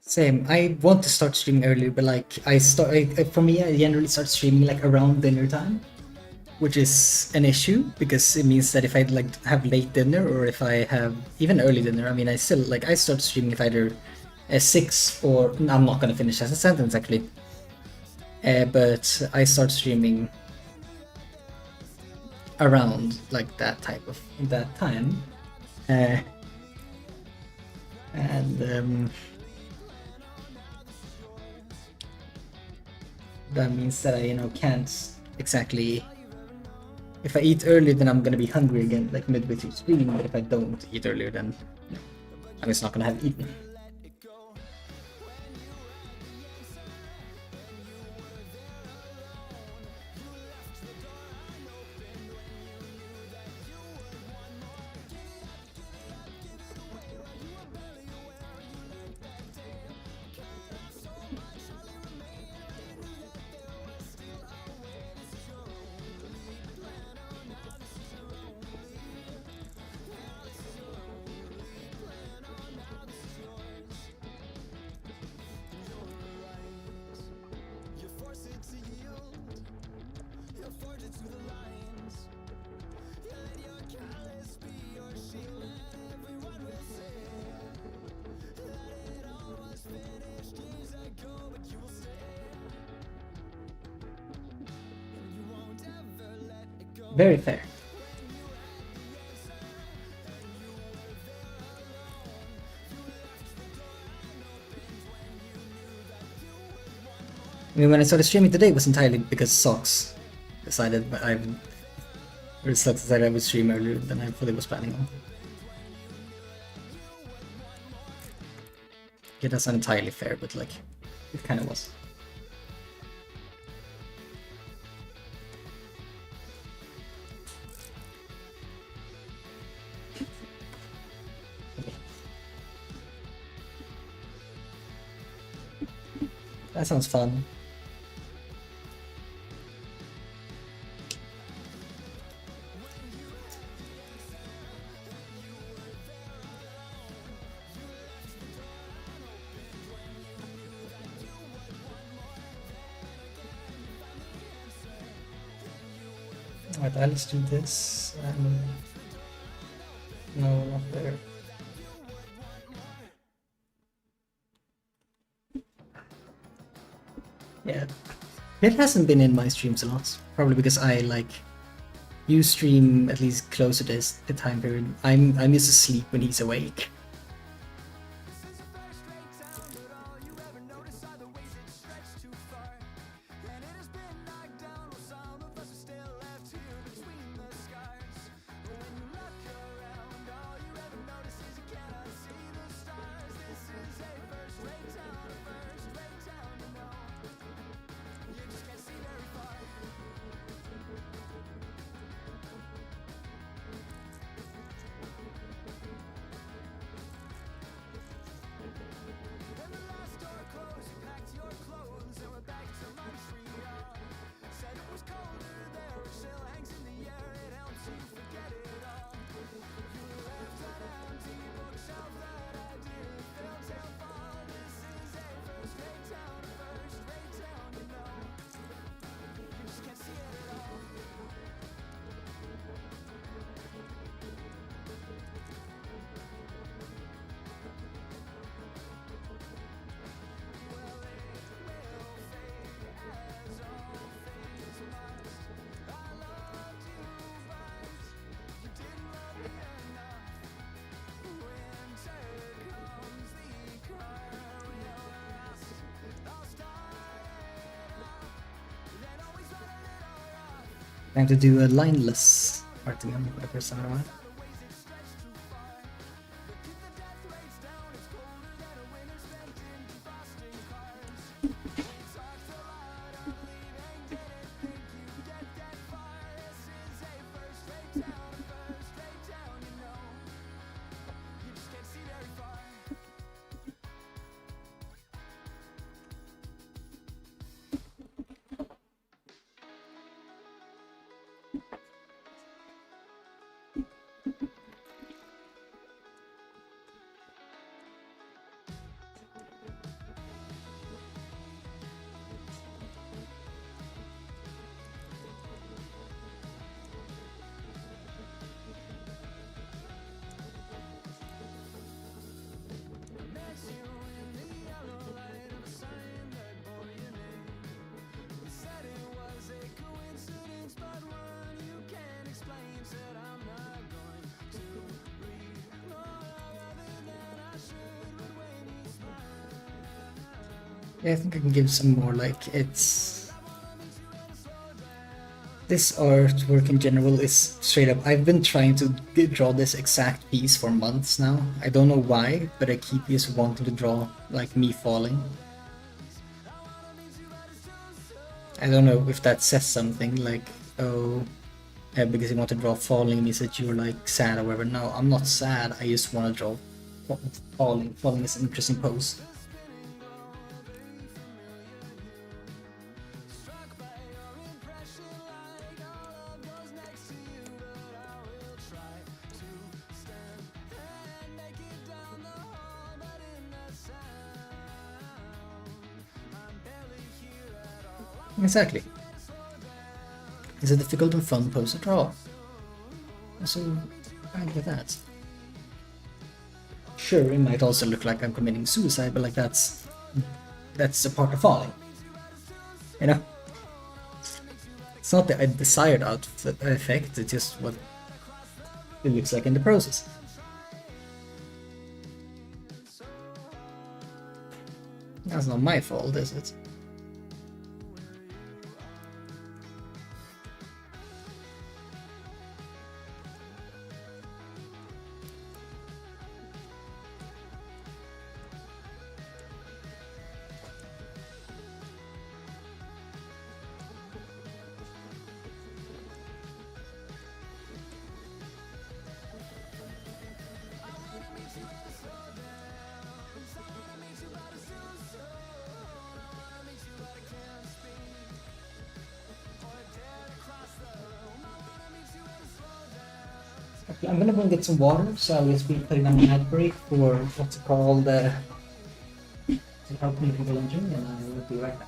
Same. I want to start streaming earlier, but like for me, I generally start streaming like around dinner time, which is an issue because it means that if I like have late dinner or if I have even early dinner, I mean, I still like I start streaming if either 6 or I'm not gonna finish as a sentence actually, but I start streaming around like that time, and that means that I can't exactly. If I eat early, then I'm gonna be hungry again, like midway through streaming. But if I don't eat earlier, then I'm just not gonna have eaten. Very fair. I mean, when I started streaming today, it was entirely because Socks decided, but Socks decided I would stream earlier than I fully was planning on. Yeah, that's not entirely fair, but like, it kind of was. That sounds fun. Alright, let's do this. No, not there. Yeah, it hasn't been in my streams a lot. Probably because I like you stream at least closer to the time period. I'm used to sleep when he's awake. Time to do a lineless Artigan for the first time in a while. Yeah, I think I can give some more, like, it's... This artwork in general is straight up, I've been trying to draw this exact piece for months now. I don't know why, but I keep just wanting to draw, like, me falling. I don't know if that says something, like, oh, because you want to draw falling means that you're, like, sad or whatever. No, I'm not sad, I just want to draw falling. Falling is an interesting pose. Exactly. It's a difficult and fun pose to draw. So, fine with that. Sure, it might also look like I'm committing suicide, but like that's a part of falling. You know? It's not the desired effect, it's just what it looks like in the process. That's not my fault, is it? Okay, I'm gonna go and get some water, so I guess we'll put in an ad break for what's it called, to help me with the engine, and I will be right back.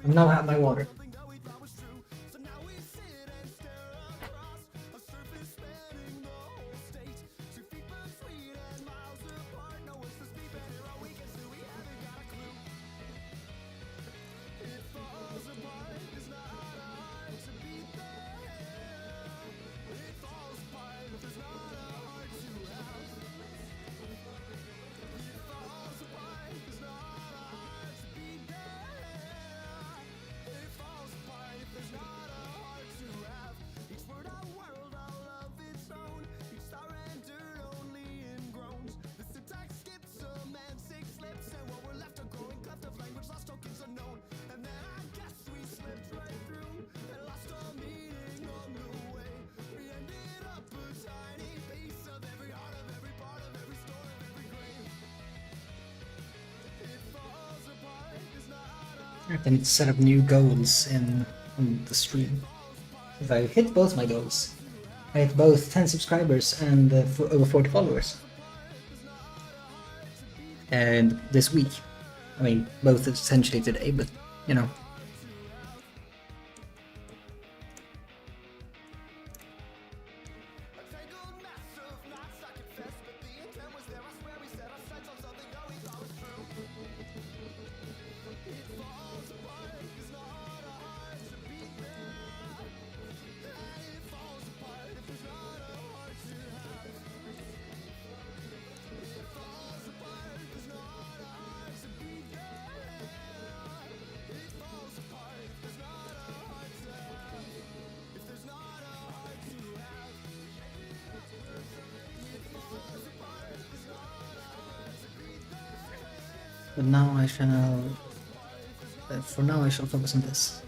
I'm now at my water. I need to set up new goals on the stream. If I hit both my goals, I hit both 10 subscribers and over 40 followers. And this week, I mean, both essentially today, but you know. But now I shall, for now I shall focus on this.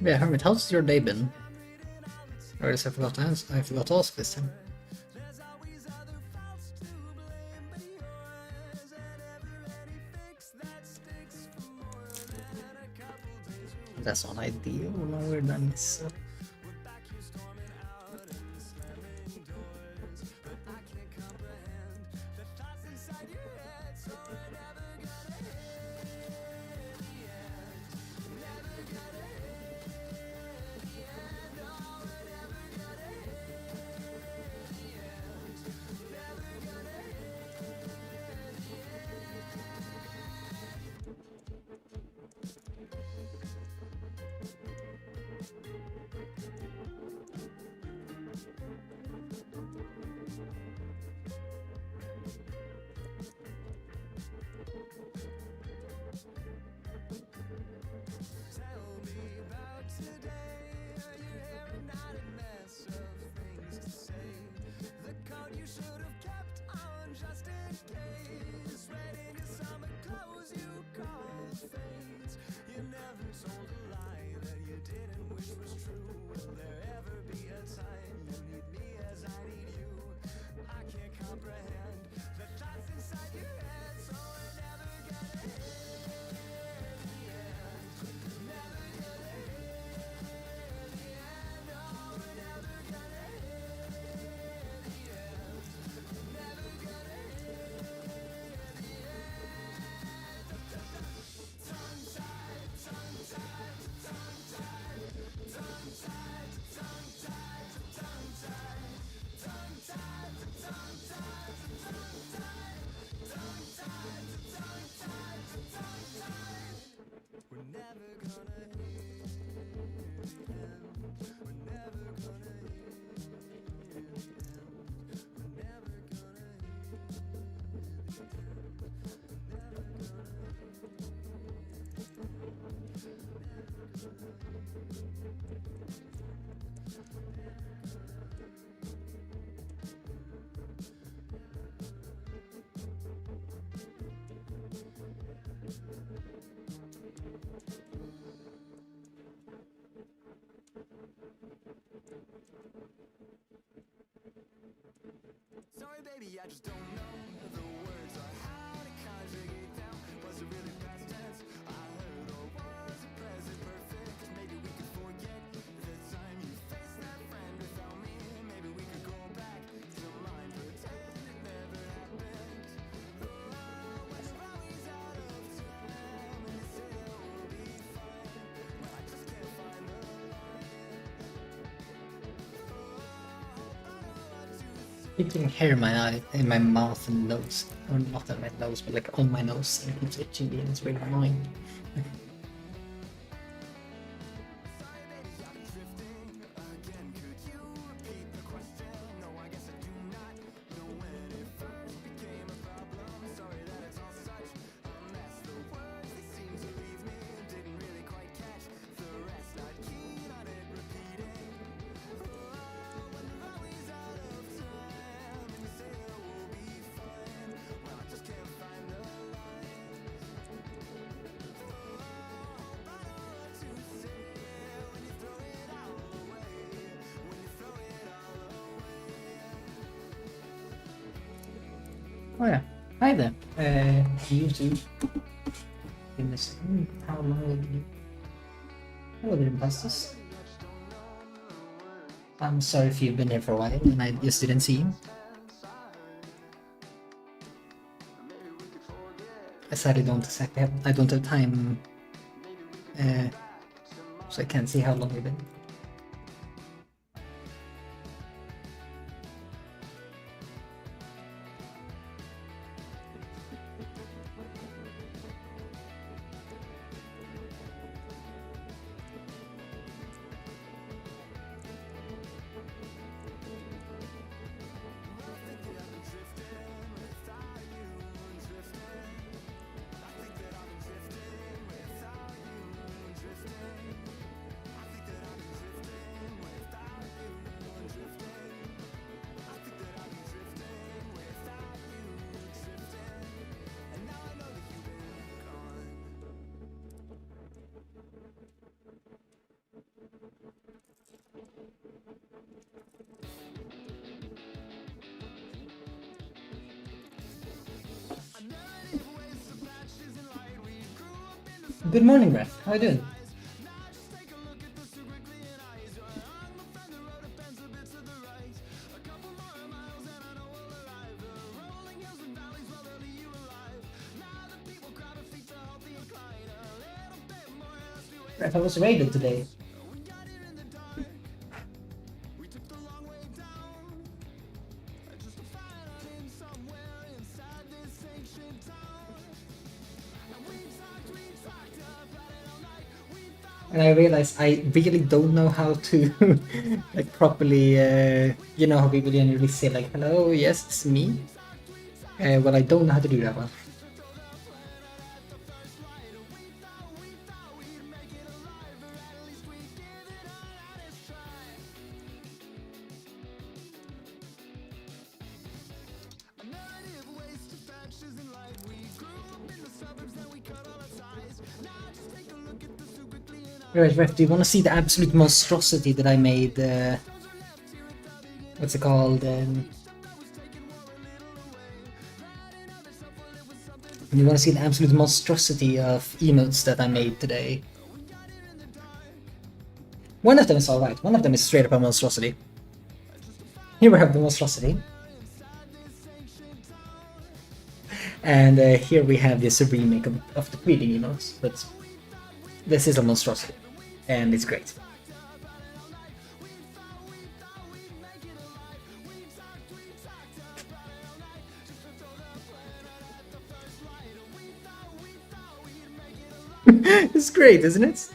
Yeah, Hermit, how's your day been? Or I forgot to answer, I forgot to ask this time. That's not ideal, longer than this. maybe I just don't know the words or how to conjugate them. Was it really past tense I heard, or was it present perfect? Maybe we could forget the time you faced that friend without me. Maybe we could go back to mine, pretend it never happened. Oh, when you're always out of time and you say it will be fine, well, I just can't find the line. Keep getting hair in my eye, in my mouth and nose, or not on my nose, but like on my nose, and it keeps itching me, and it's really annoying. Oh yeah, hi there, YouTube. Goodness, how long have you? Hello there, imposters. I'm sorry if you've been here for a while and I just didn't see you. I sadly I don't have time, so I can't see how long you've been. Good morning, Ref. How you doing? Ref, I was raided today. And I realized I really don't know how to like properly, you know how people generally say like, hello, yes, it's me. Well, I don't know how to do that well. Alright, Ref, do you want to see the absolute monstrosity that I made? What's it called? You want to see the absolute monstrosity of emotes that I made today? One of them is alright, one of them is straight up a monstrosity. Here we have the monstrosity. And here we have this remake of the tweeting emotes, but this is a monstrosity. And it's great. It's great, isn't it?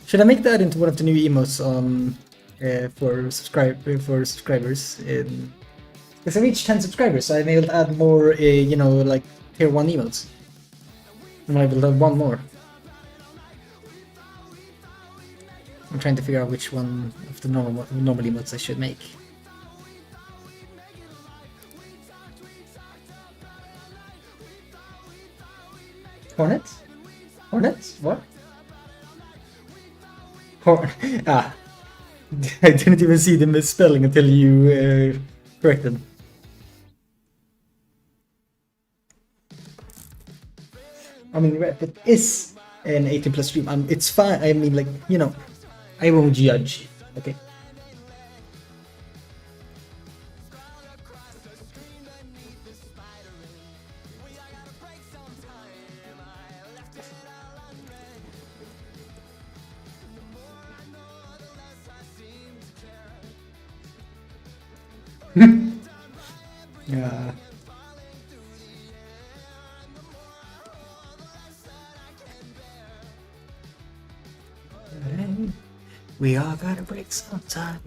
Should I make that into one of the new emotes on for subscribers? Because I reached 10 subscribers, so I may add more, you know, like tier 1 emotes. And I will have one more. I'm trying to figure out which one of the normal emotes I should make. Hornet? Hornet? What? Ah. I didn't even see the misspelling until you corrected. I mean, if it is an 18 plus stream, it's fine. I mean, like, you know, I won't judge. Okay. Yeah. We all gotta break sometime.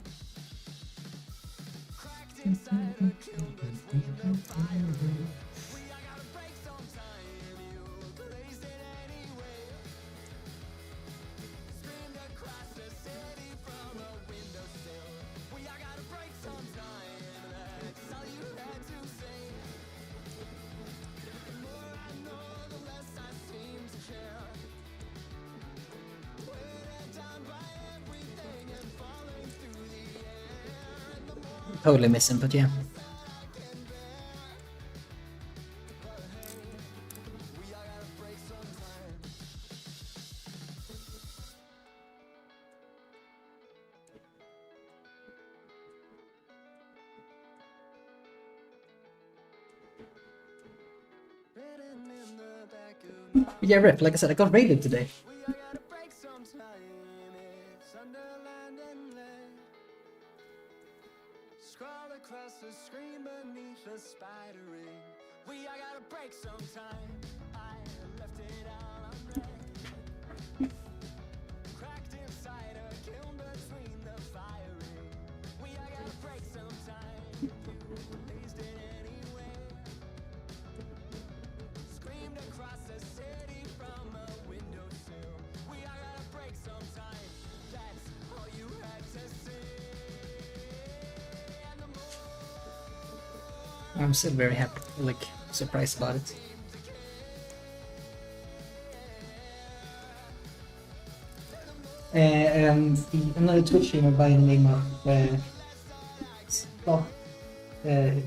Totally missing, but yeah. Yeah, Rip, like I said, I got raided today. Scroll across the screen beneath the spider ring. We all gotta break sometime. I left it all unread. Cracked inside a kiln between the firing. We all gotta break sometime. You blazed it anyway. Screamed across the city from a windowsill. We all gotta break sometime. That's all you had to say. I'm still very happy, like, surprised about it. And another Twitch streamer by the name of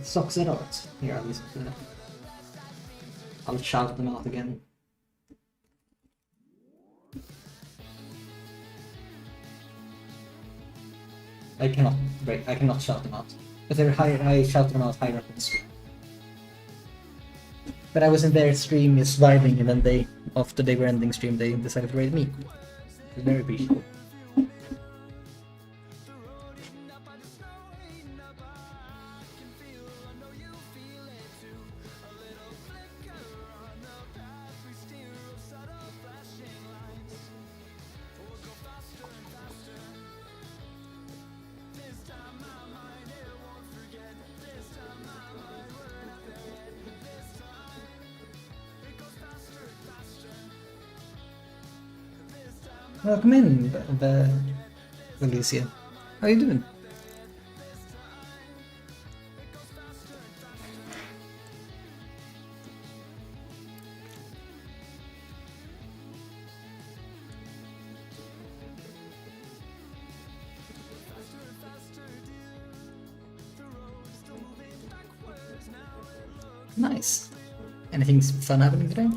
Socks and Art. Here, I'll listen to that. I'll shout them out again. I cannot shout them out. But they're higher, I shout them out higher up in the stream. But I was in their stream just vibing, and then after they were ending stream, they decided to raid me. It was very appreciative. Welcome in, Alicia. How you doing? Nice. Anything fun happening today?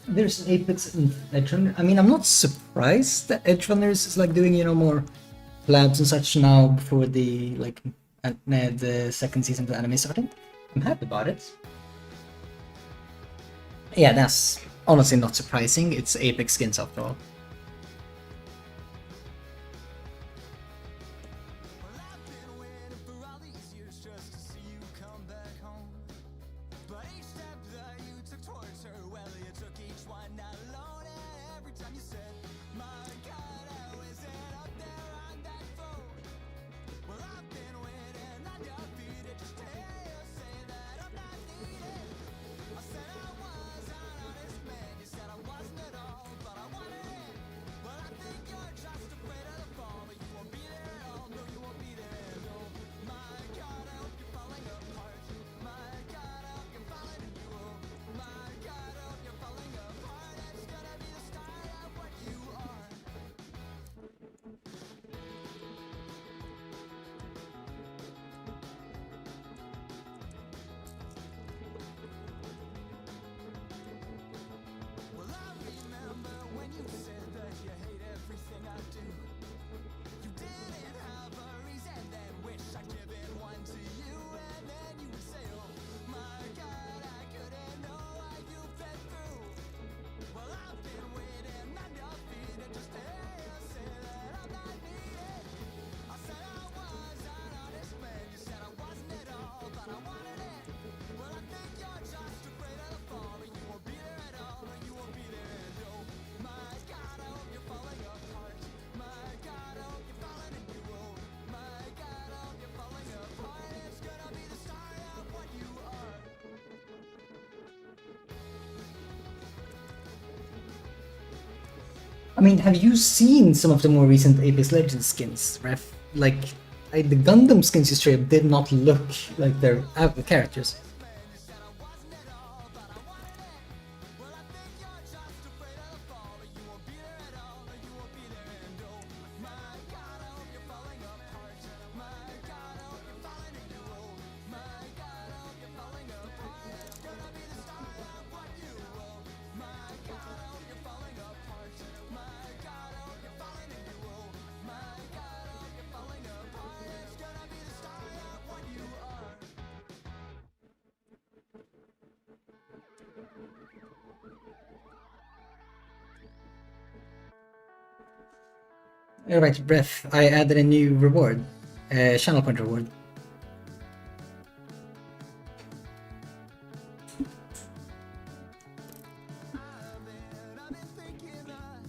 There's Apex and Edgerunner. I mean, I'm not surprised that Edgerunners is like doing more labs and such now before the the second season of the anime starting. I'm happy about it. Yeah, that's honestly not surprising. It's Apex skins after all. Well, I've been waiting for all these years just to see you come back home. But each step that you took towards her, well, you took each one alone. And every time you said, my God, how is it up there on that phone? Well, I've been waiting on your feet just to hear you say that I'm not needed. I said I was an honest man, you said I wasn't at all, but I wanted it. Well, I think you're just afraid of the fall, but you won't be there at all, no, you won't be there, no. My God, I hope you're falling apart. My God, I hope you're falling and you will. My God, I hope you're falling apart. It's gonna be the start of what you are. Well, I remember when you said that you hate everything I do. You didn't have a reason, then wish I'd given one to you. And then you would say, oh my God, I couldn't know what you've been through. Well, I've been waiting on your feet and just to hear you say that I'm not needed. I said I was an honest man, you said I wasn't at all, but I wanted it. Well, I think you're just afraid of the fall, and you won't be there at all, and you won't be there, no. My God, I hope you're falling apart. My God, I hope you're falling and you will. My God, I hope you're falling apart. It's gonna be the start of what you are. I mean, have you seen some of the more recent Apex Legends skins, Ref? Like, the Gundam skins you straight up did not look like their characters. Alright, Ref, I added a new reward. Channel point reward. I've been thinking that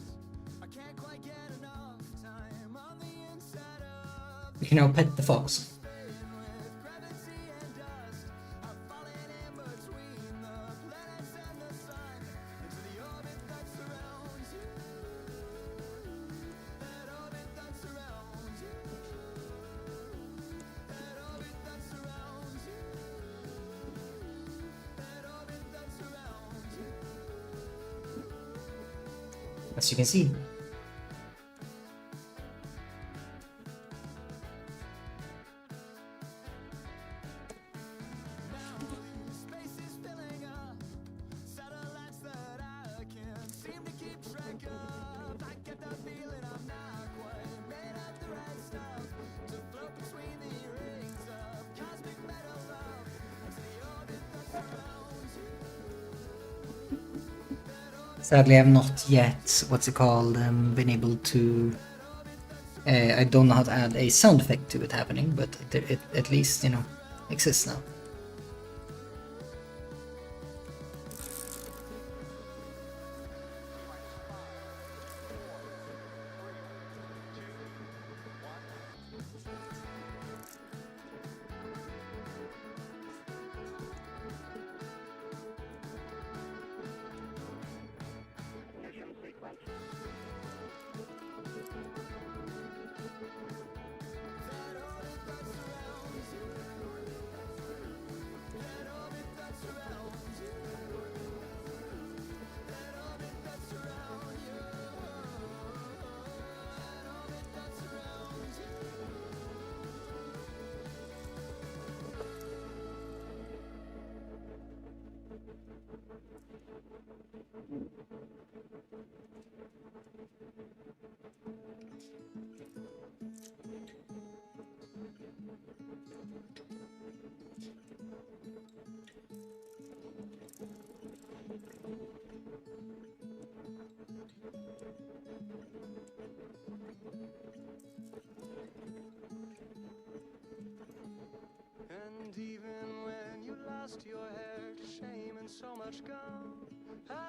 I can't quite get enough time on the inside of You can now pet the fox. with gravity and dust. I'm falling in between the planets and the sun into the orbit that surrounds you. That orbit that surrounds you. That orbit that surrounds you. That orbit that surrounds you. As you can see. Space is filling up. Satellites that I can't seem to keep track of. I get the feeling I'm not quite made of the right stuff to float between the rings of cosmic metal love into the orbit that surrounds you. Sadly, I've not yet, been able to... I don't know how to add a sound effect to it happening, but it at least, exists now.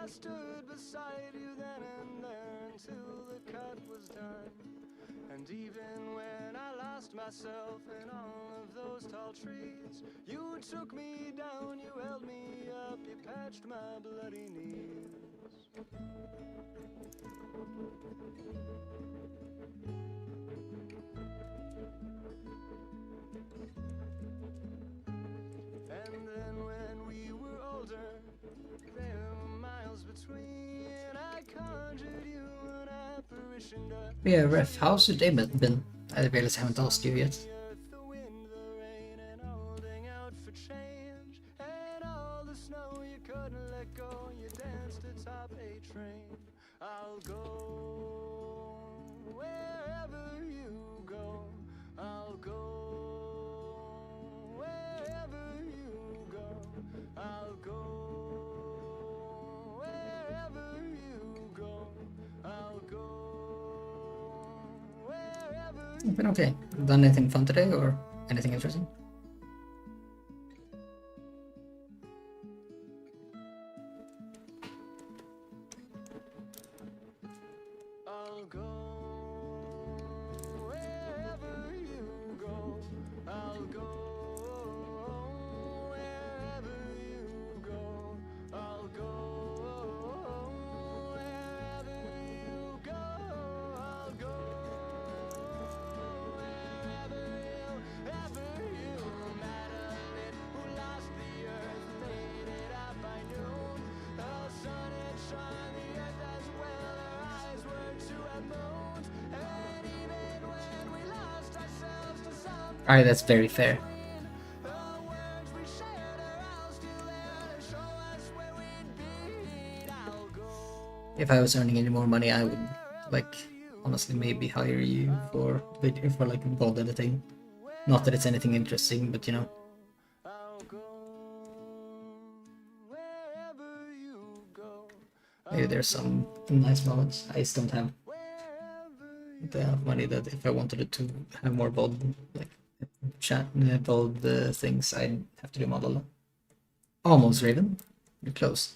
stood beside you then and there until the cut was done. And even when I lost myself in all of those tall trees, you took me down, you held me up, you patched my bloody knees. And then when we were older, there were miles between. I conjured you an apparition to Yeah, Ref, how's your day been? I realize I haven't asked you yet. the wind, the rain, and holding out for change. And all the snow you couldn't let go, you danced atop a train. I'll go wherever you go. I'll go wherever you go. I'll go wherever you go. I'll go wherever I've been okay. Done anything fun today or anything interesting? I'll go wherever you go. I'll go wherever you go. I'll go wherever you go. I'll go wherever you Madeline, who lost the earth, made it out by noon. The sun had shone the earth as well. Her eyes were to have moaned. And even when we lost ourselves to something, Alright, that's very fair. the words we shared are all still there to show us where we'd be. I'll go If I was earning any more money, I would, like, honestly maybe hire you for like VOD editing. Not that it's anything interesting, but you know. I'll go wherever you go. Maybe there's some nice moments. I just don't have Wherever the money that if I wanted to have more VOD, like chat VOD things, I'd have to do model. Almost Raven. You're close.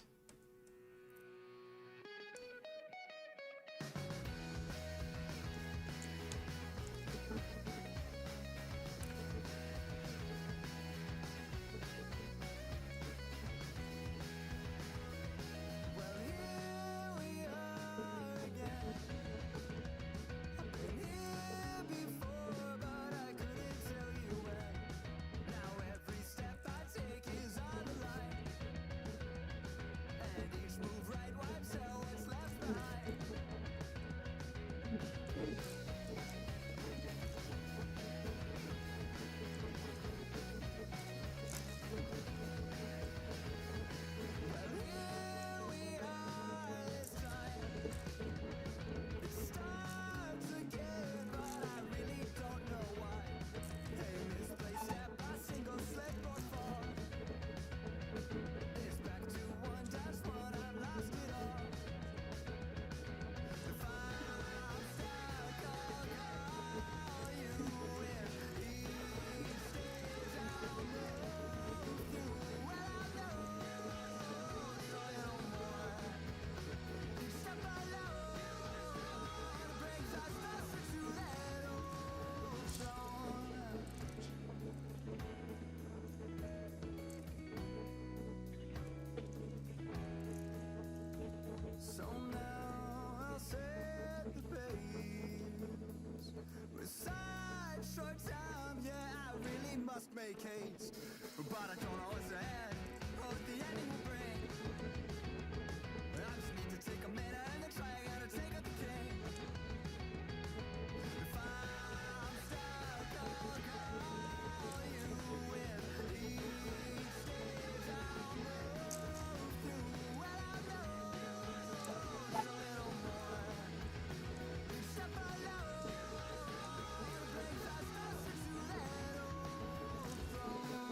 So now I'll set the pace. With such short time, yeah, I really must make haste. But I don't always ahead of what the ending will bring. I just need to take a minute and then try again to take up the king. If I'm stuck, I'll call you with each stage I'll move through. Well, I know a little more. Except I know the brings us closer to that old throne.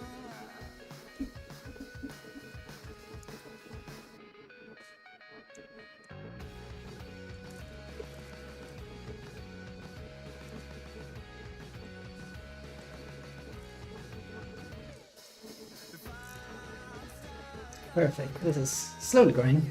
Perfect. This is slowly growing.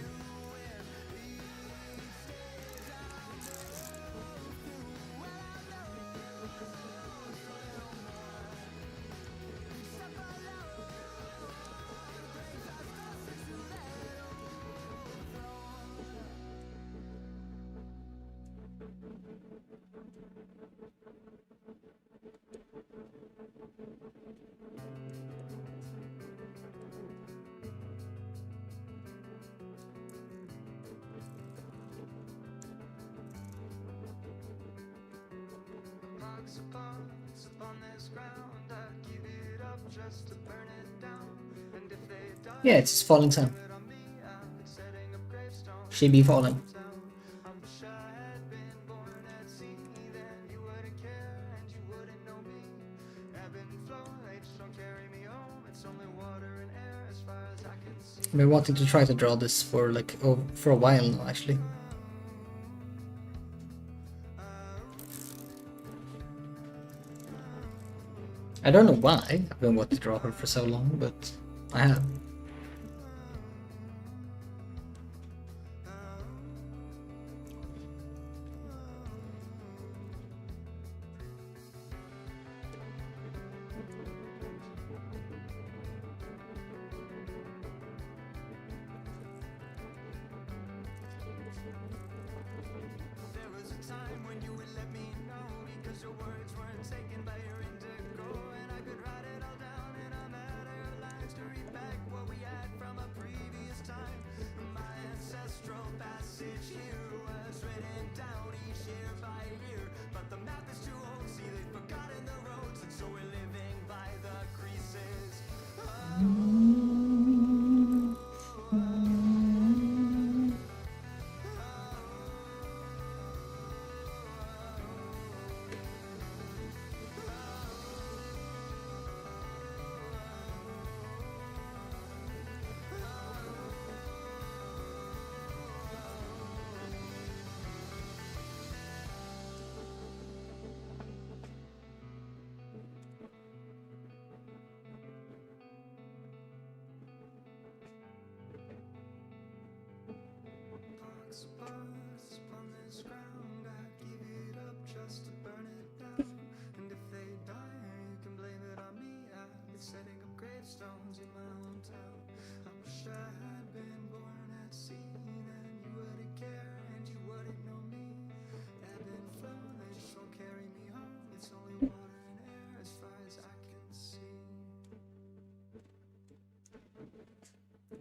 Yeah, it's his falling sun. She be falling. I've been wanting to try to draw this for like for a while now, actually. I don't know why I've been wanting to draw her for so long, but I have.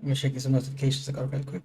I'm checking some notifications I got real quick.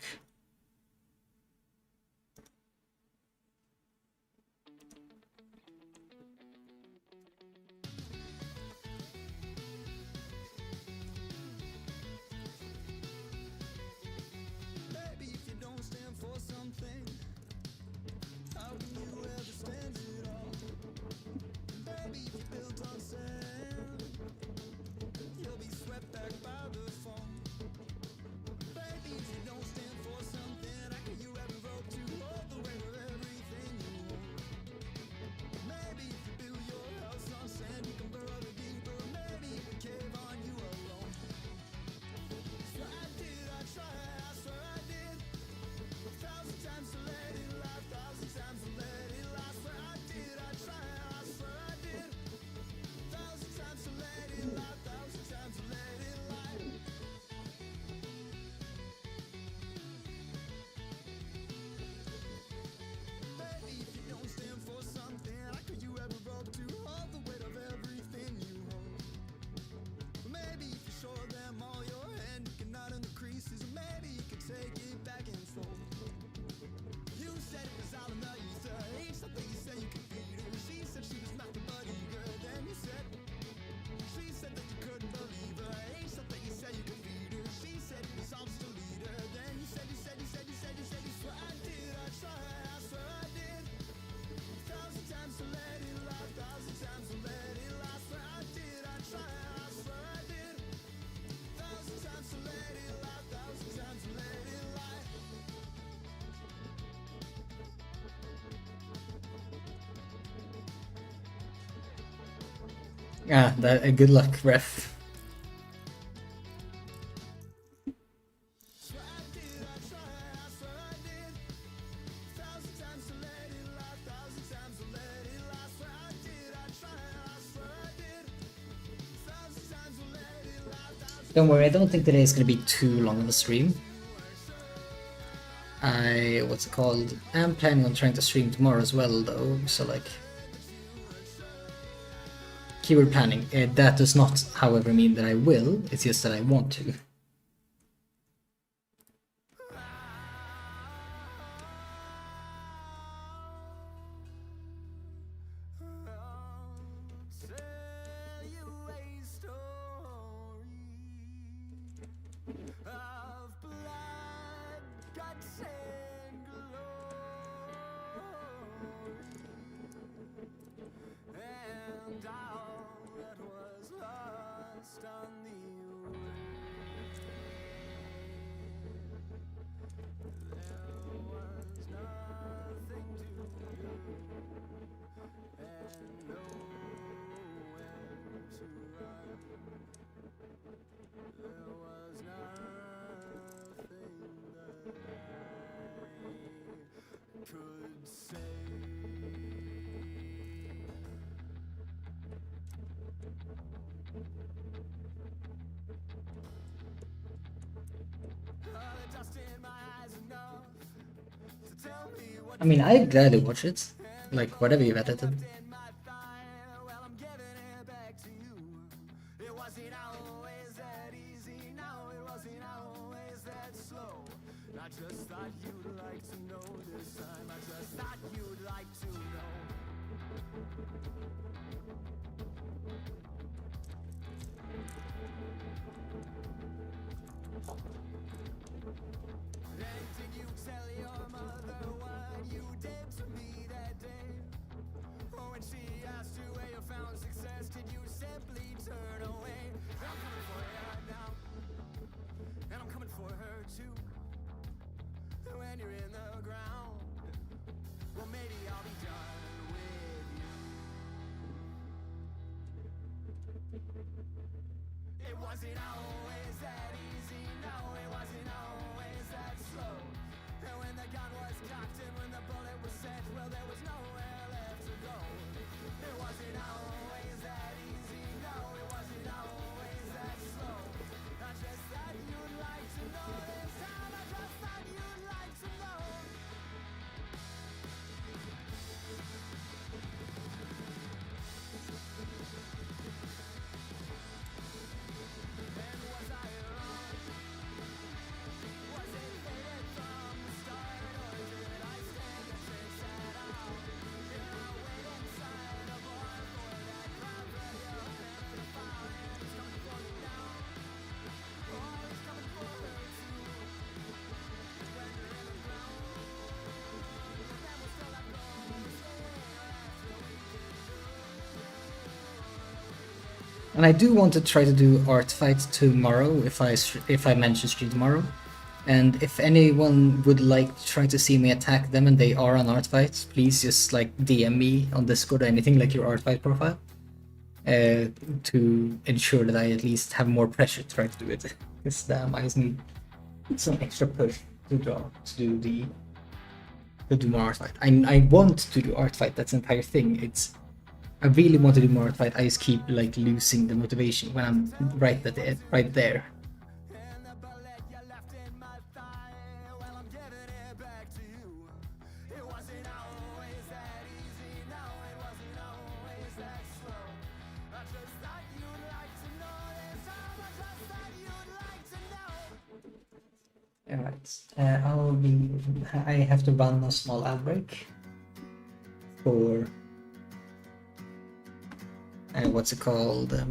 Ah, good luck, ref. Don't worry, I don't think today is gonna be too long of a stream. What's it called? I'm planning on trying to stream tomorrow as well, though, so like... Keyword planning. That does not, however, mean that I will, it's just that I want to. could say. The dust in my eyes enough to tell me what I mean, I'd gladly watch it, like whatever you've edited. in my thigh. Well, I'm giving it back to you. It wasn't always that easy, no, it wasn't always that slow. I just thought you'd like to know this time. I just thought you'd like to know. Did you tell your mother what you did to me that day? Or when she asked you where you found success, did you simply turn away? I'm coming for you now, and I'm coming for her too. When you're in the ground, well, maybe I'll be done with you. It wasn't always that easy, no, it wasn't always that slow. And when the gun was cocked and when the bullet was sent, well, there was nowhere left to go. It wasn't always that easy, no, it wasn't always that slow. I just thought you'd like to know this time, I just thought you'd like to know. And was I wrong? Was it fated from the start, or did I stand a chance at all? Did I wait inside a bar for that crowd where your hand in a file and it's coming for you now? Oh, it's coming for her too. When you're in the ground, but then we'll still have goals. And I do want to try to do art fight tomorrow if I manage to stream tomorrow. And if anyone would like to try to see me attack them and they are on art fight, please just like DM me on Discord or anything like your art fight profile, to ensure that I at least have more pressure to try to do it. Because I just need some extra push to do more art fight. I want to do art fight. That's the entire thing. I really want to do more art fight. I just keep like losing the motivation when I'm right there. And the bullet you left in my thigh, well, I'm giving it back to you. It wasn't always that easy, no, it wasn't always that slow. I just thought you'd like to know this time, I just thought you'd like to know. Alright, I have to run a small ad break for what's it called? To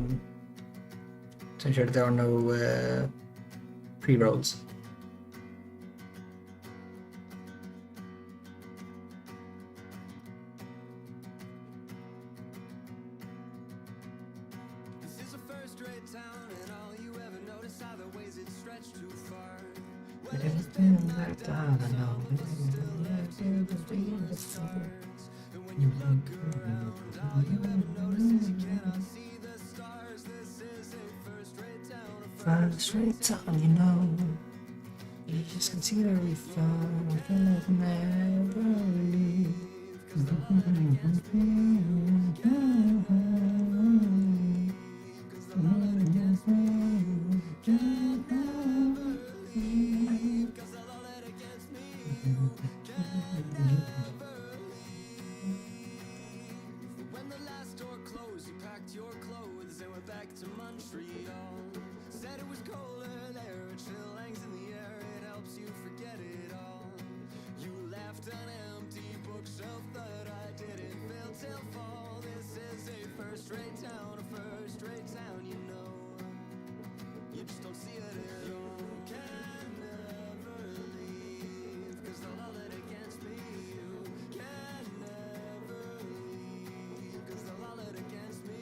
ensure that there are no pre-rolls. This is a first-rate town, and all you ever notice are the ways it's stretched too far. Well, it's been like that, I know, but still left here between the stars. And when you look around, all you ever notice is you cannot see the stars. This is a first-rate town, First-rate town, you know. You just consider we found that never leave. cause of all that against me, you can never leave. When the last door closed, you packed your clothes and went back to Montreal. Said it was colder there, a chill hangs in the air, it helps you forget it all. You left an empty bookshelf that I didn't fill till fall. This is a first-rate town, you know. You just don't see it at all. You can never leave, cause of all that against me. You can never leave, cause of all that against me.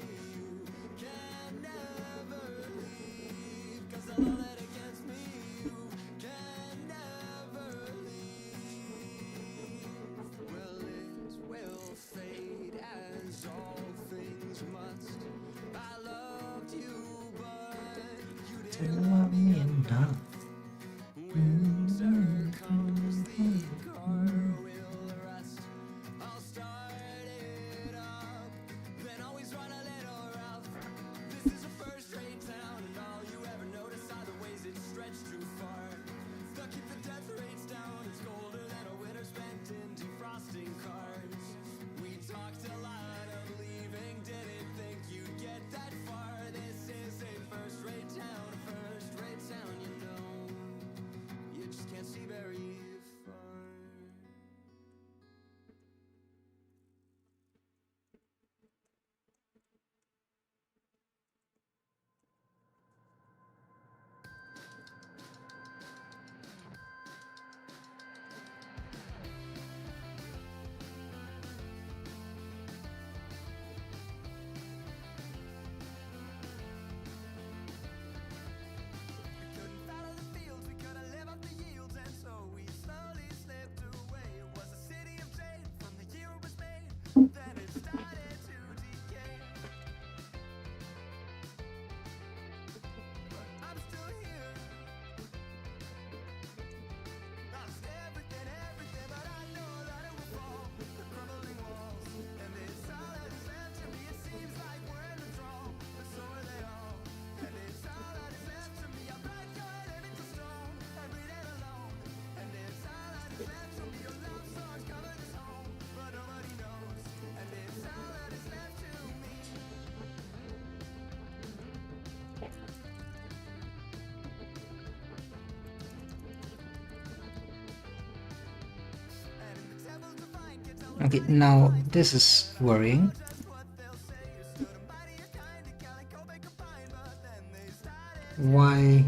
You can never leave, cause of all that against me. You can never leave. Well, it will fade as all things must. I loved you, but you didn't Love me enough. Winter comes, the car will Okay, now this is worrying. Why?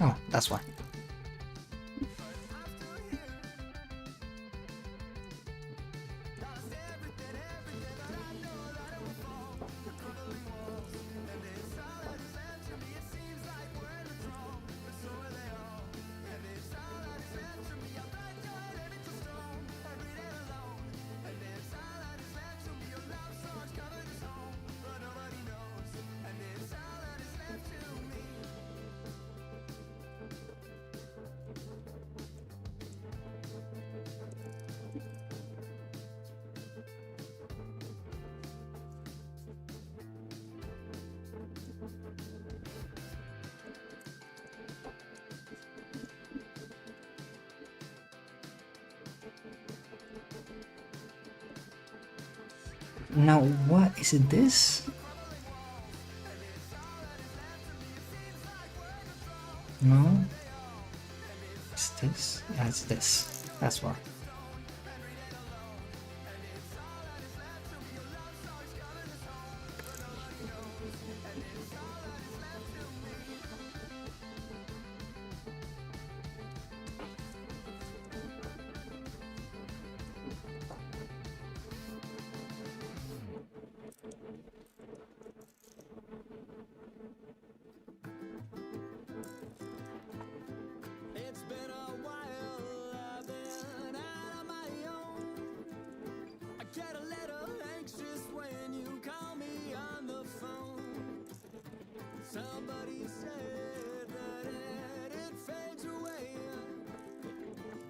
Oh, that's why. Now, what is it? This? No. It's this? Yeah, it's this. That's why. It's been a while, I've been out on my own. I get a little anxious when you call me on the phone. Somebody said that it fades away,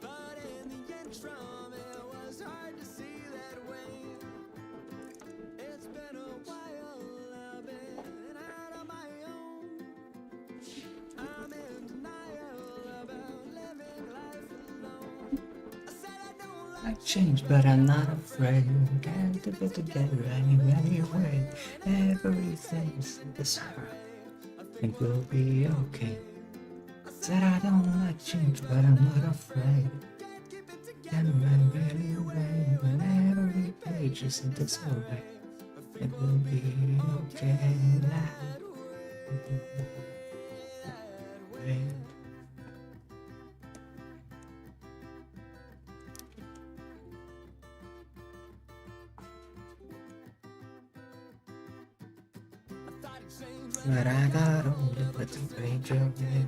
but in the interim it was hard to see that way. It's been a while, I've been out on my own. I'm in denial about living life alone. I said I don't I like changed, but I'm not afraid. Can't keep it together anyway. Everything's this way. I think we'll be okay. Said I don't like change, but I'm not afraid. Can run really away when every page is in this way. It will be okay now. But I got older with the page of it.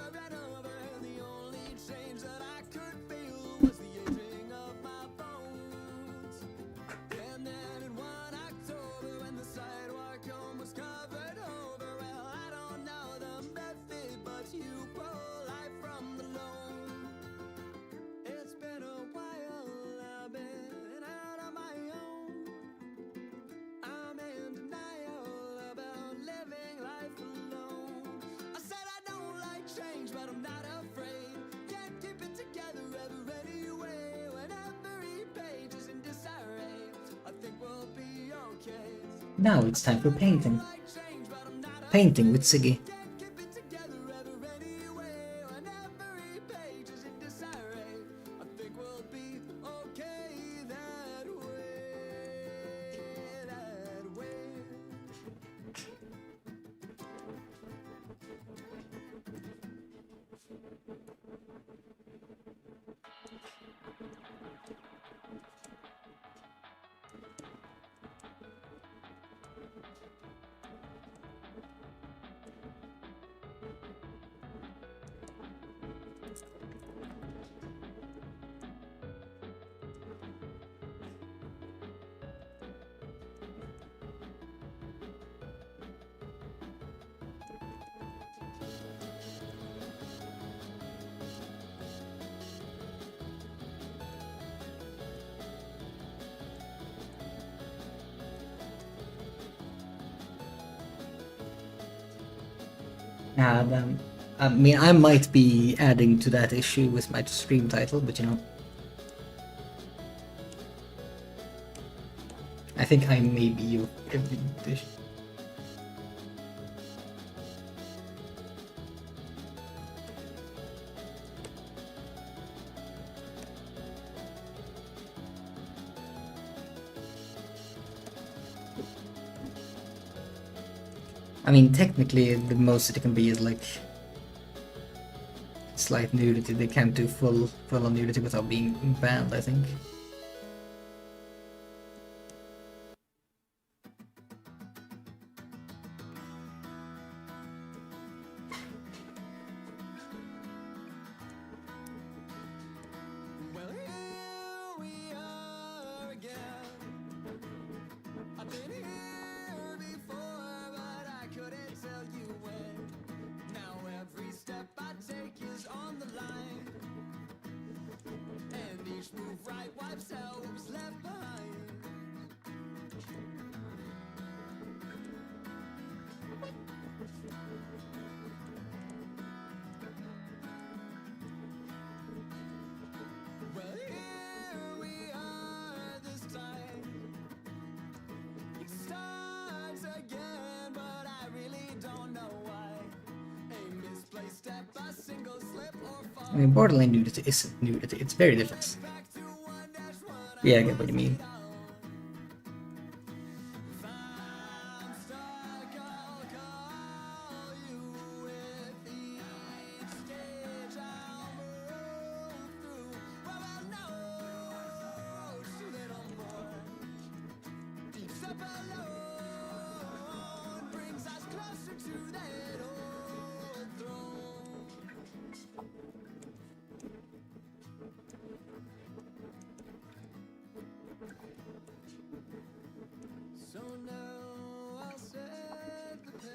over and over, and the only change that I could feel was the aging of my bones. And then in one October, when the sidewalk home was covered over, well, I don't know the method, but you pull life from the loam. It's been a while, I've been out on my own. I'm in denial about living life alone. I said I don't like change, but I'm not afraid. Can't keep it together ever anyway. When every page is in disarray, I think we'll be okay. Now it's time for painting. Like change, but I'm not Painting with Siggy. Can't keep it together ever anyway. When every page is in disarray, I think we'll be okay that way. That way. I mean, I might be adding to that issue with my stream title, but you know, I think I may be your every dish. I mean, technically, the most it can be is like slight nudity. They can't do full on nudity without being banned, I think. Well, here we are again. I've been here before, but I couldn't tell you when. Now every step I take is on the line, and each move right wipes out what was left behind. Well, here we are this time. It starts again, but I really don't know why. A misplaced step, a single slip or fall. I mean, borderline nudity isn't nudity. It's very different. Back to 1-1. Yeah, I get what you mean. If I'm stuck, I'll call you. With each stage I'll move through. Well, I'll know just a little more. Each step alone brings us closer to that old throne. So now I'll set the pace.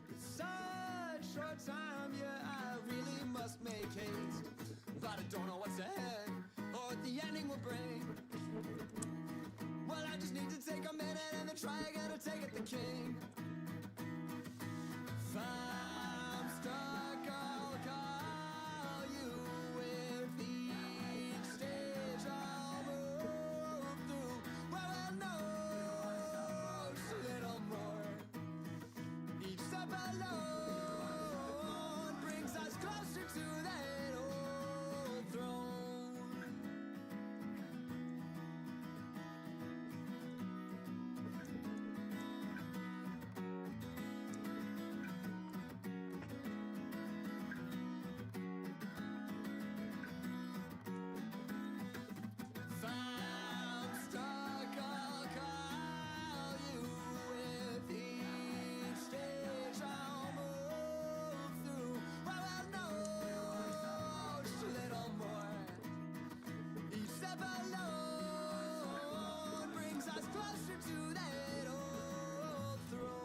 With such short time, yeah, I really must make haste. But I don't know what's ahead or what the ending will bring. Well, I just need to take a minute and then try again to take it the king. If I'm stuck, I'll call you. With each stage I'll move through. Well, I'll know just a little more. Each step alone brings us closer to that old throne. If I'm stuck, I'll call you. With each stage I'll move through. Well, I'll know just a little more. Each step alone brings us closer to that old throne.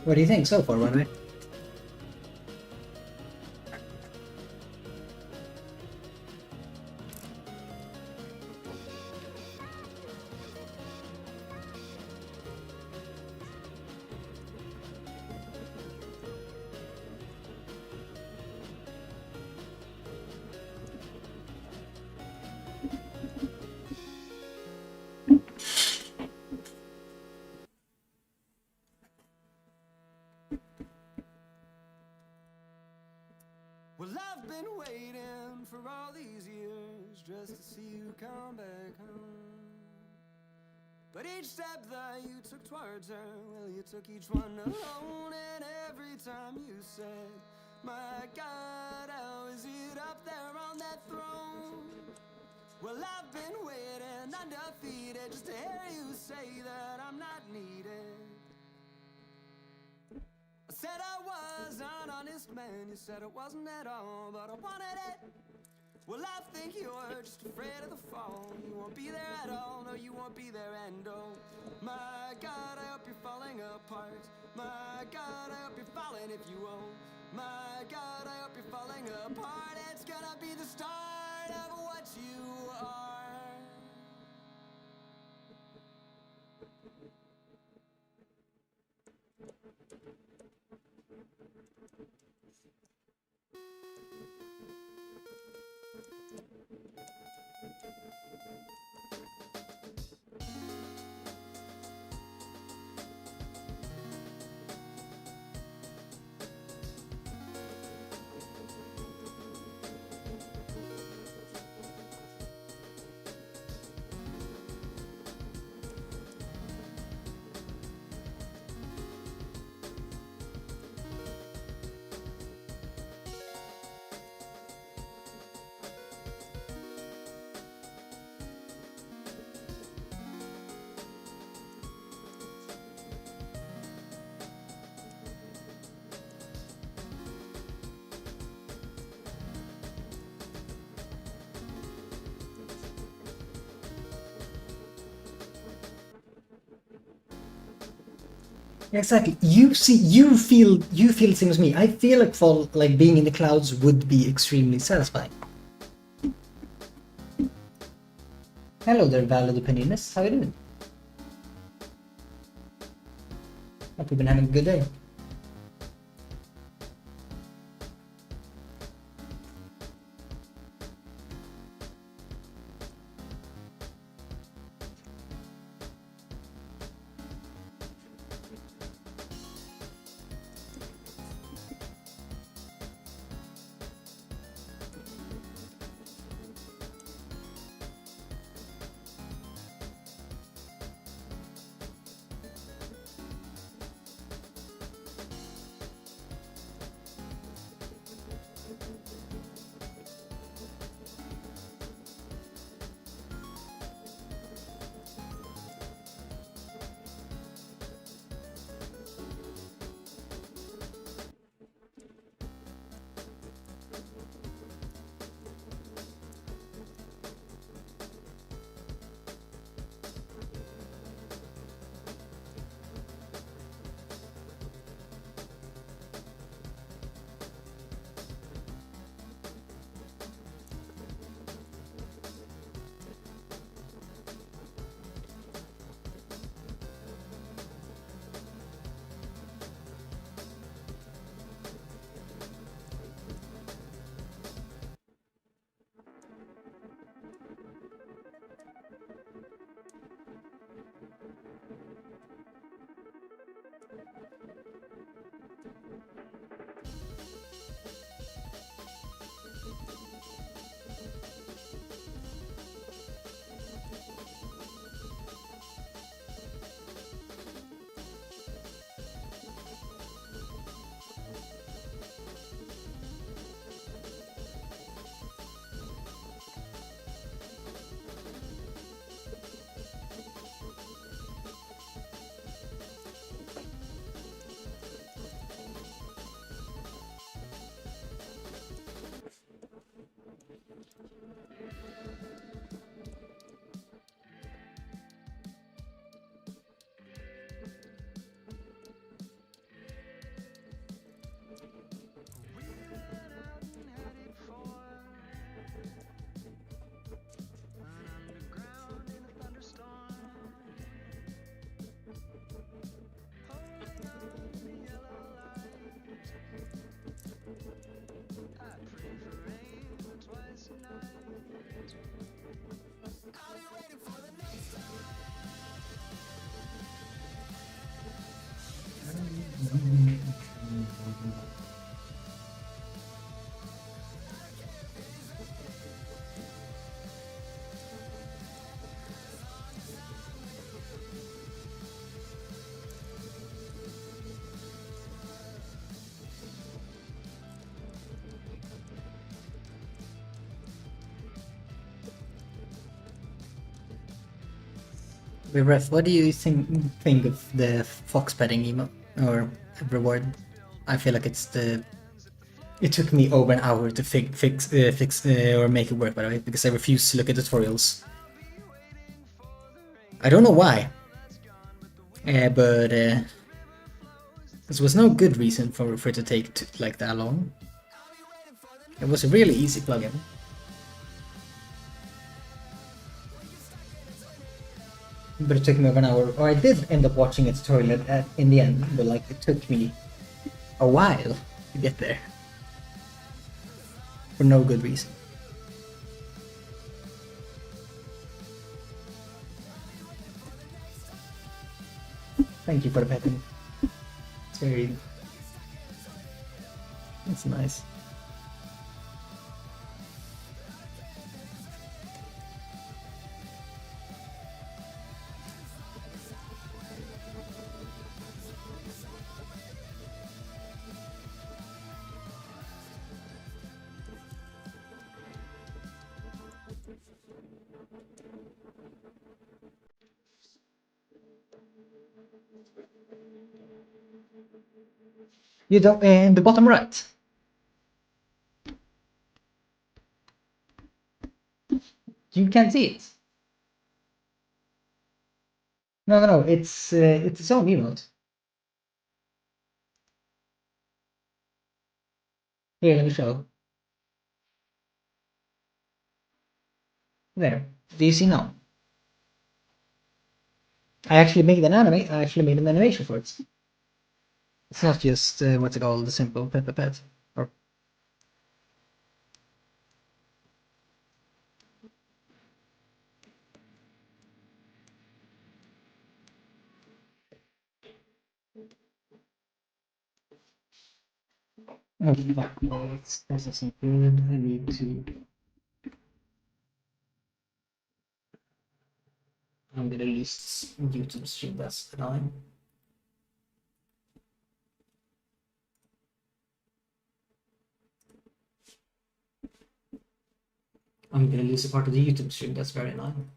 What do you think so far, by the way? Well, I've been waiting for all these years just to see you come back home. But each step that you took towards her, well, you took each one alone. And every time you said, my God, how is it up there on that throne? Well, I've been waiting undefeated just to hear you say that I'm not needed. I said I was an honest man, you said it wasn't at all, but I wanted it. Well, I think you're just afraid of the fall. You won't be there at all, no, you won't be there, and oh, my God, I hope you're falling apart. My God, I hope you're falling if you won't. My God, I hope you're falling apart. It's gonna be the start of what you are. Exactly. You feel the same as me. I feel like fall like being in the clouds would be extremely satisfying. Hello there, valid opinionist. How you doing? Hope you've been having a good day. Wait, Ref, what do you think of the fox petting emo or reward? I feel like it's the. It took me over an hour to fix or make it work, by the way, because I refuse to look at tutorials. I don't know why, but there was no good reason for it to take like that long. It was a really easy plugin. But it took me over an hour, or I did end up watching a tutorial in the end, but like it took me a while to get there. For no good reason. Thank you for the petting. It's very... It's nice. You don't... in the bottom right. You can't see it. No, it's its own emote. Here, let me show. There. Do you see now? I actually made an animation for it. It's not just what's it called, the simple pet. Or oh fuck no, this isn't good. I need to. I'm gonna lose YouTube stream. That's annoying. I'm gonna lose a part of the YouTube stream. That's very annoying.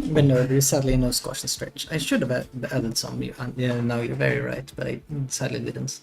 But no, there's sadly no squash and stretch. I should have added some. Yeah, no, you're very right, but I sadly didn't.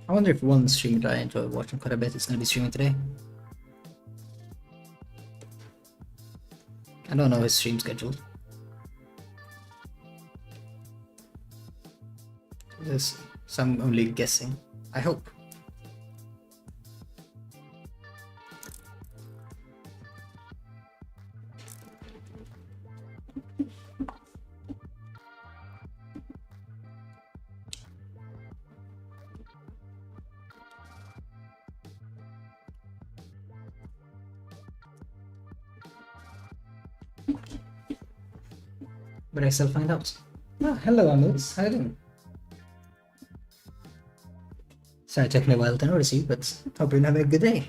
I wonder if one streamer that I enjoy watching quite a bit is going to be streaming today. I don't know his stream schedule. So I'm only guessing. I hope. But I still find out. Ah, hello, Amoos. How you doing? Sorry, it took me a while to notice you, but hope you're having a good day.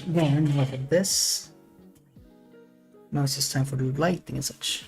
Then look at this. Now it's just time for the lighting and such.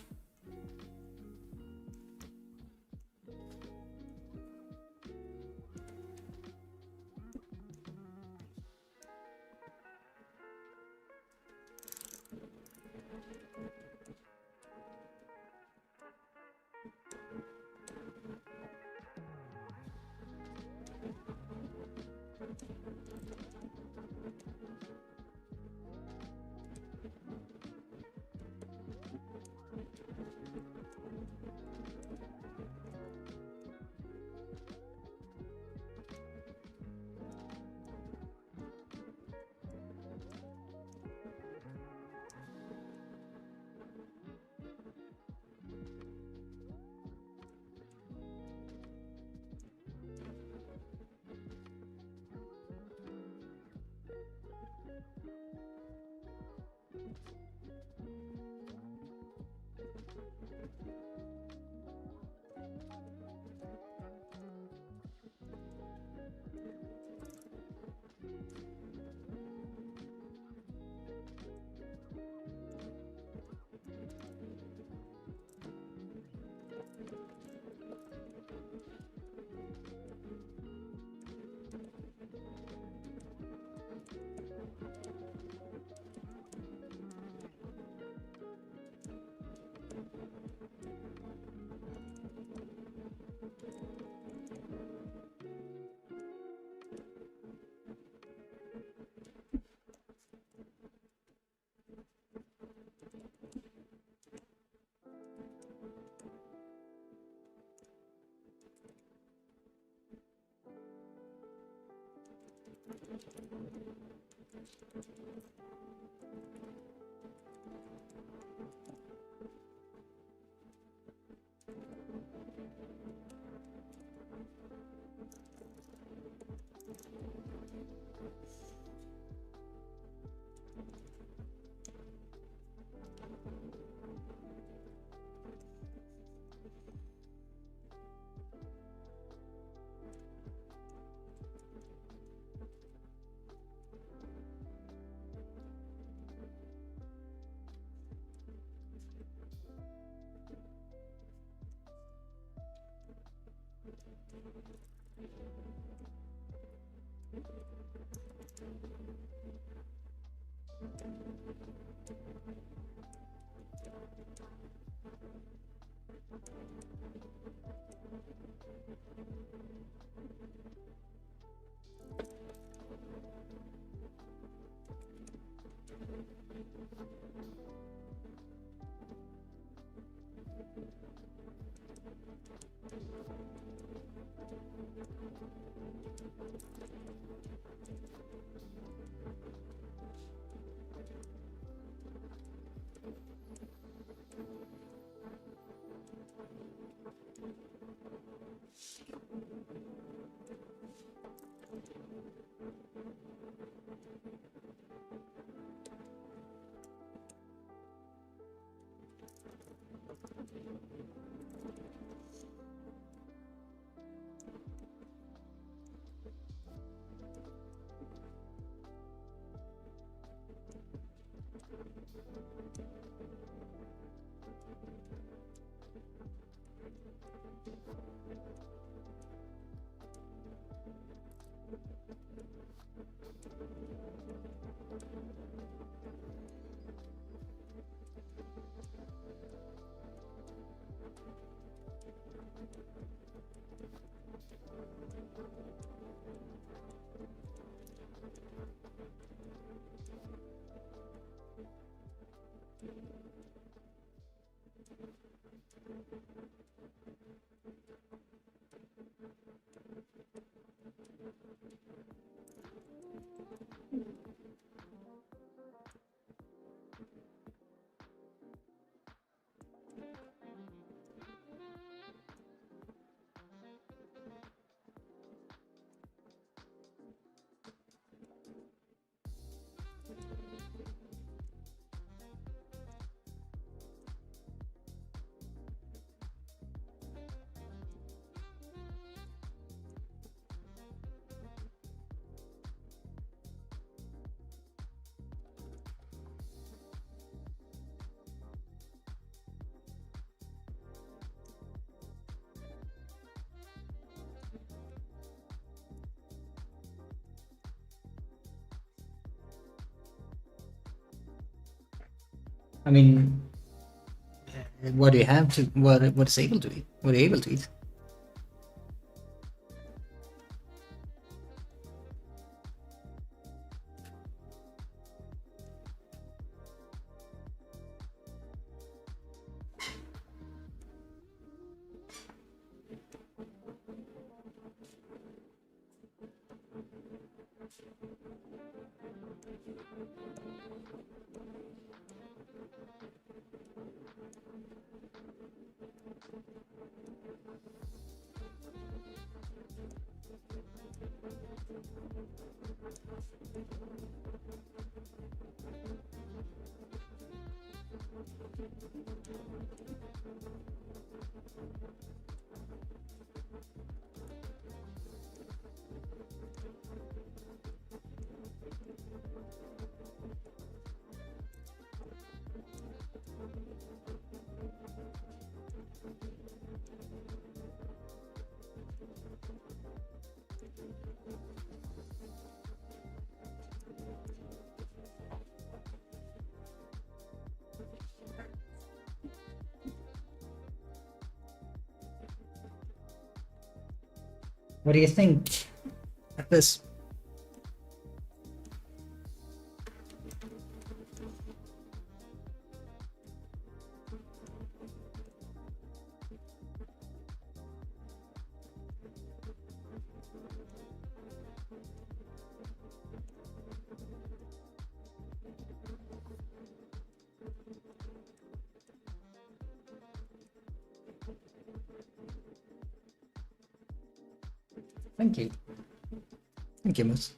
I mean, what do you have to? What is able to eat? What are you able to eat? What do you think of this? Thank you. Thank you, Moose.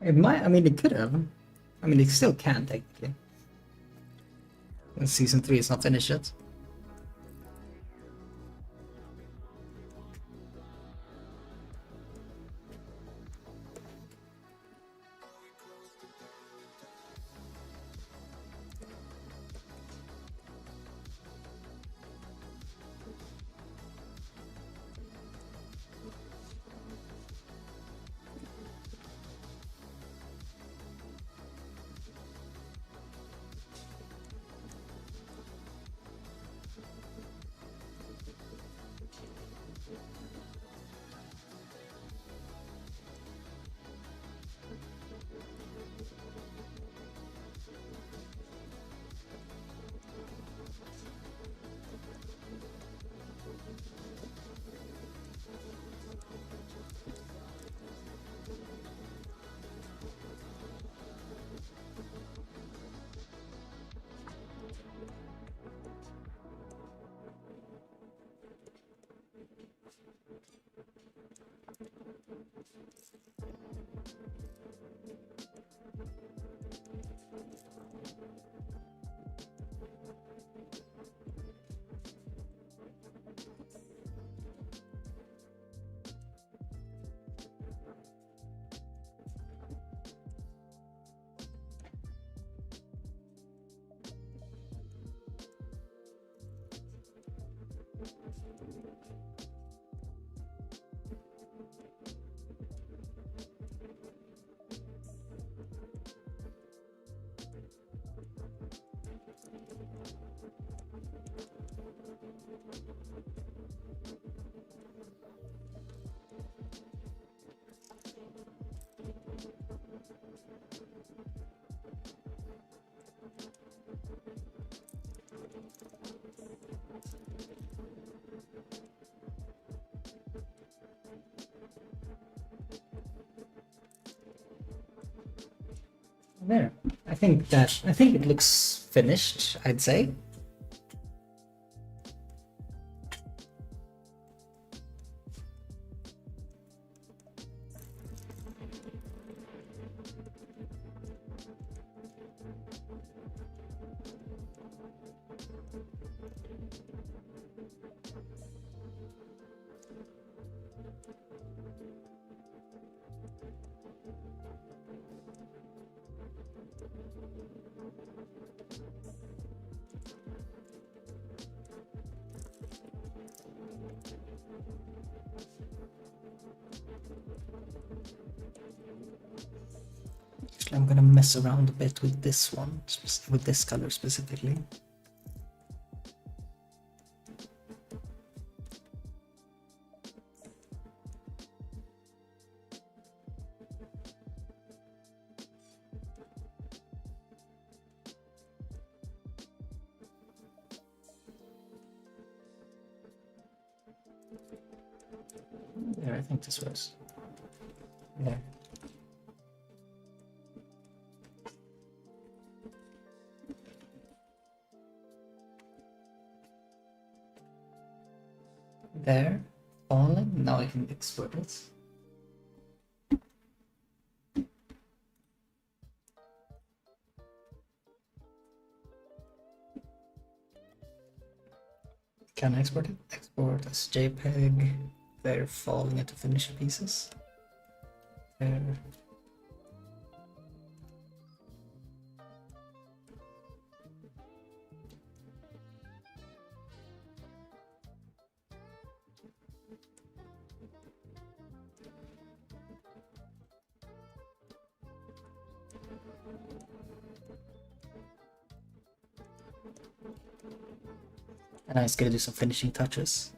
It might. I mean, it could have. I mean, it still can technically. And season 3 is not finished yet. There. I think it looks finished, I'd say. Actually, I'm gonna mess around a bit with this one, with this color specifically. There, I think this works. There. There, falling. Now I can export it. Can I export it? Export as JPEG. They're falling into finished pieces. There. And I was gonna do some finishing touches.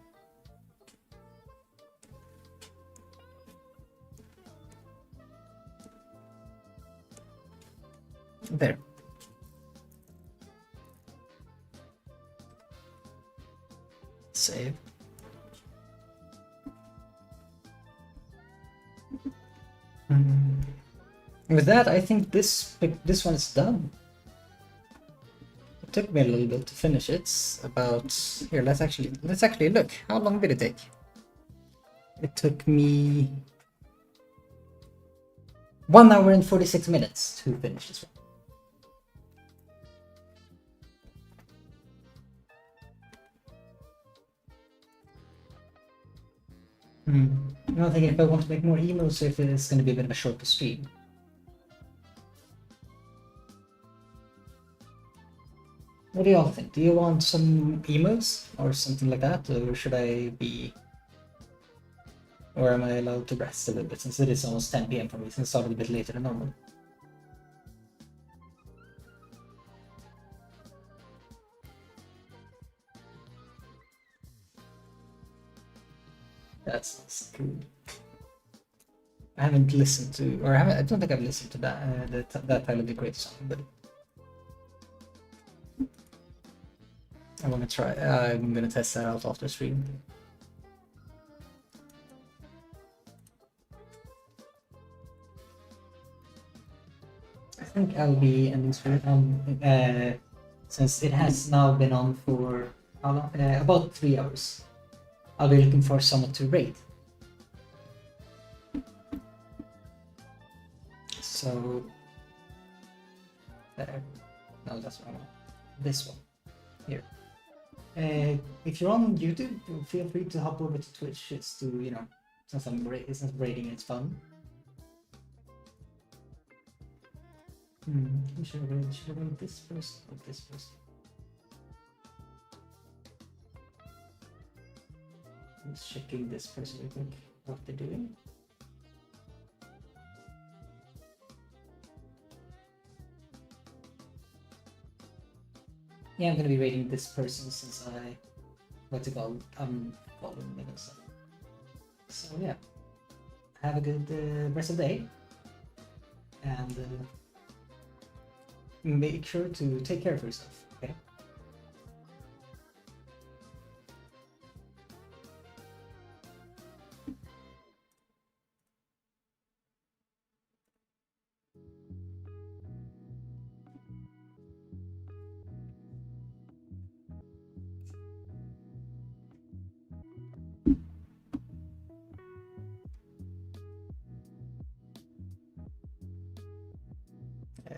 There. Save. With that, I think this one is done. It took me a little bit to finish it. About here, let's actually look. How long did it take? It took me 1 hour and 46 minutes to finish this one. I'm thinking if I want to make more emos, if it's going to be a bit of a shorter stream. What do y'all think? Do you want some emos or something like that, or should I be? Or am I allowed to rest a little bit since it is almost 10 PM for me, since it started a bit later than normal? That's cool. I haven't listened to, or I don't think I've listened to that Tyler the Creator song, but I want to try. I'm gonna test that out after stream. I think I'll be ending stream since it has now been on for how long? About 3 hours. I'll be looking for someone to raid. So there. No, that's wrong one. This one here. If you're on YouTube, feel free to hop over to Twitch just to, you know, since I'm raiding, it's fun. Should I raid this person or this person? I'm just checking this person real quick, what they're doing. Yeah, I'm gonna be rating this person since I, what's it called? I'm following them and stuff. So yeah, have a good rest of the day, and make sure to take care of yourself. Okay.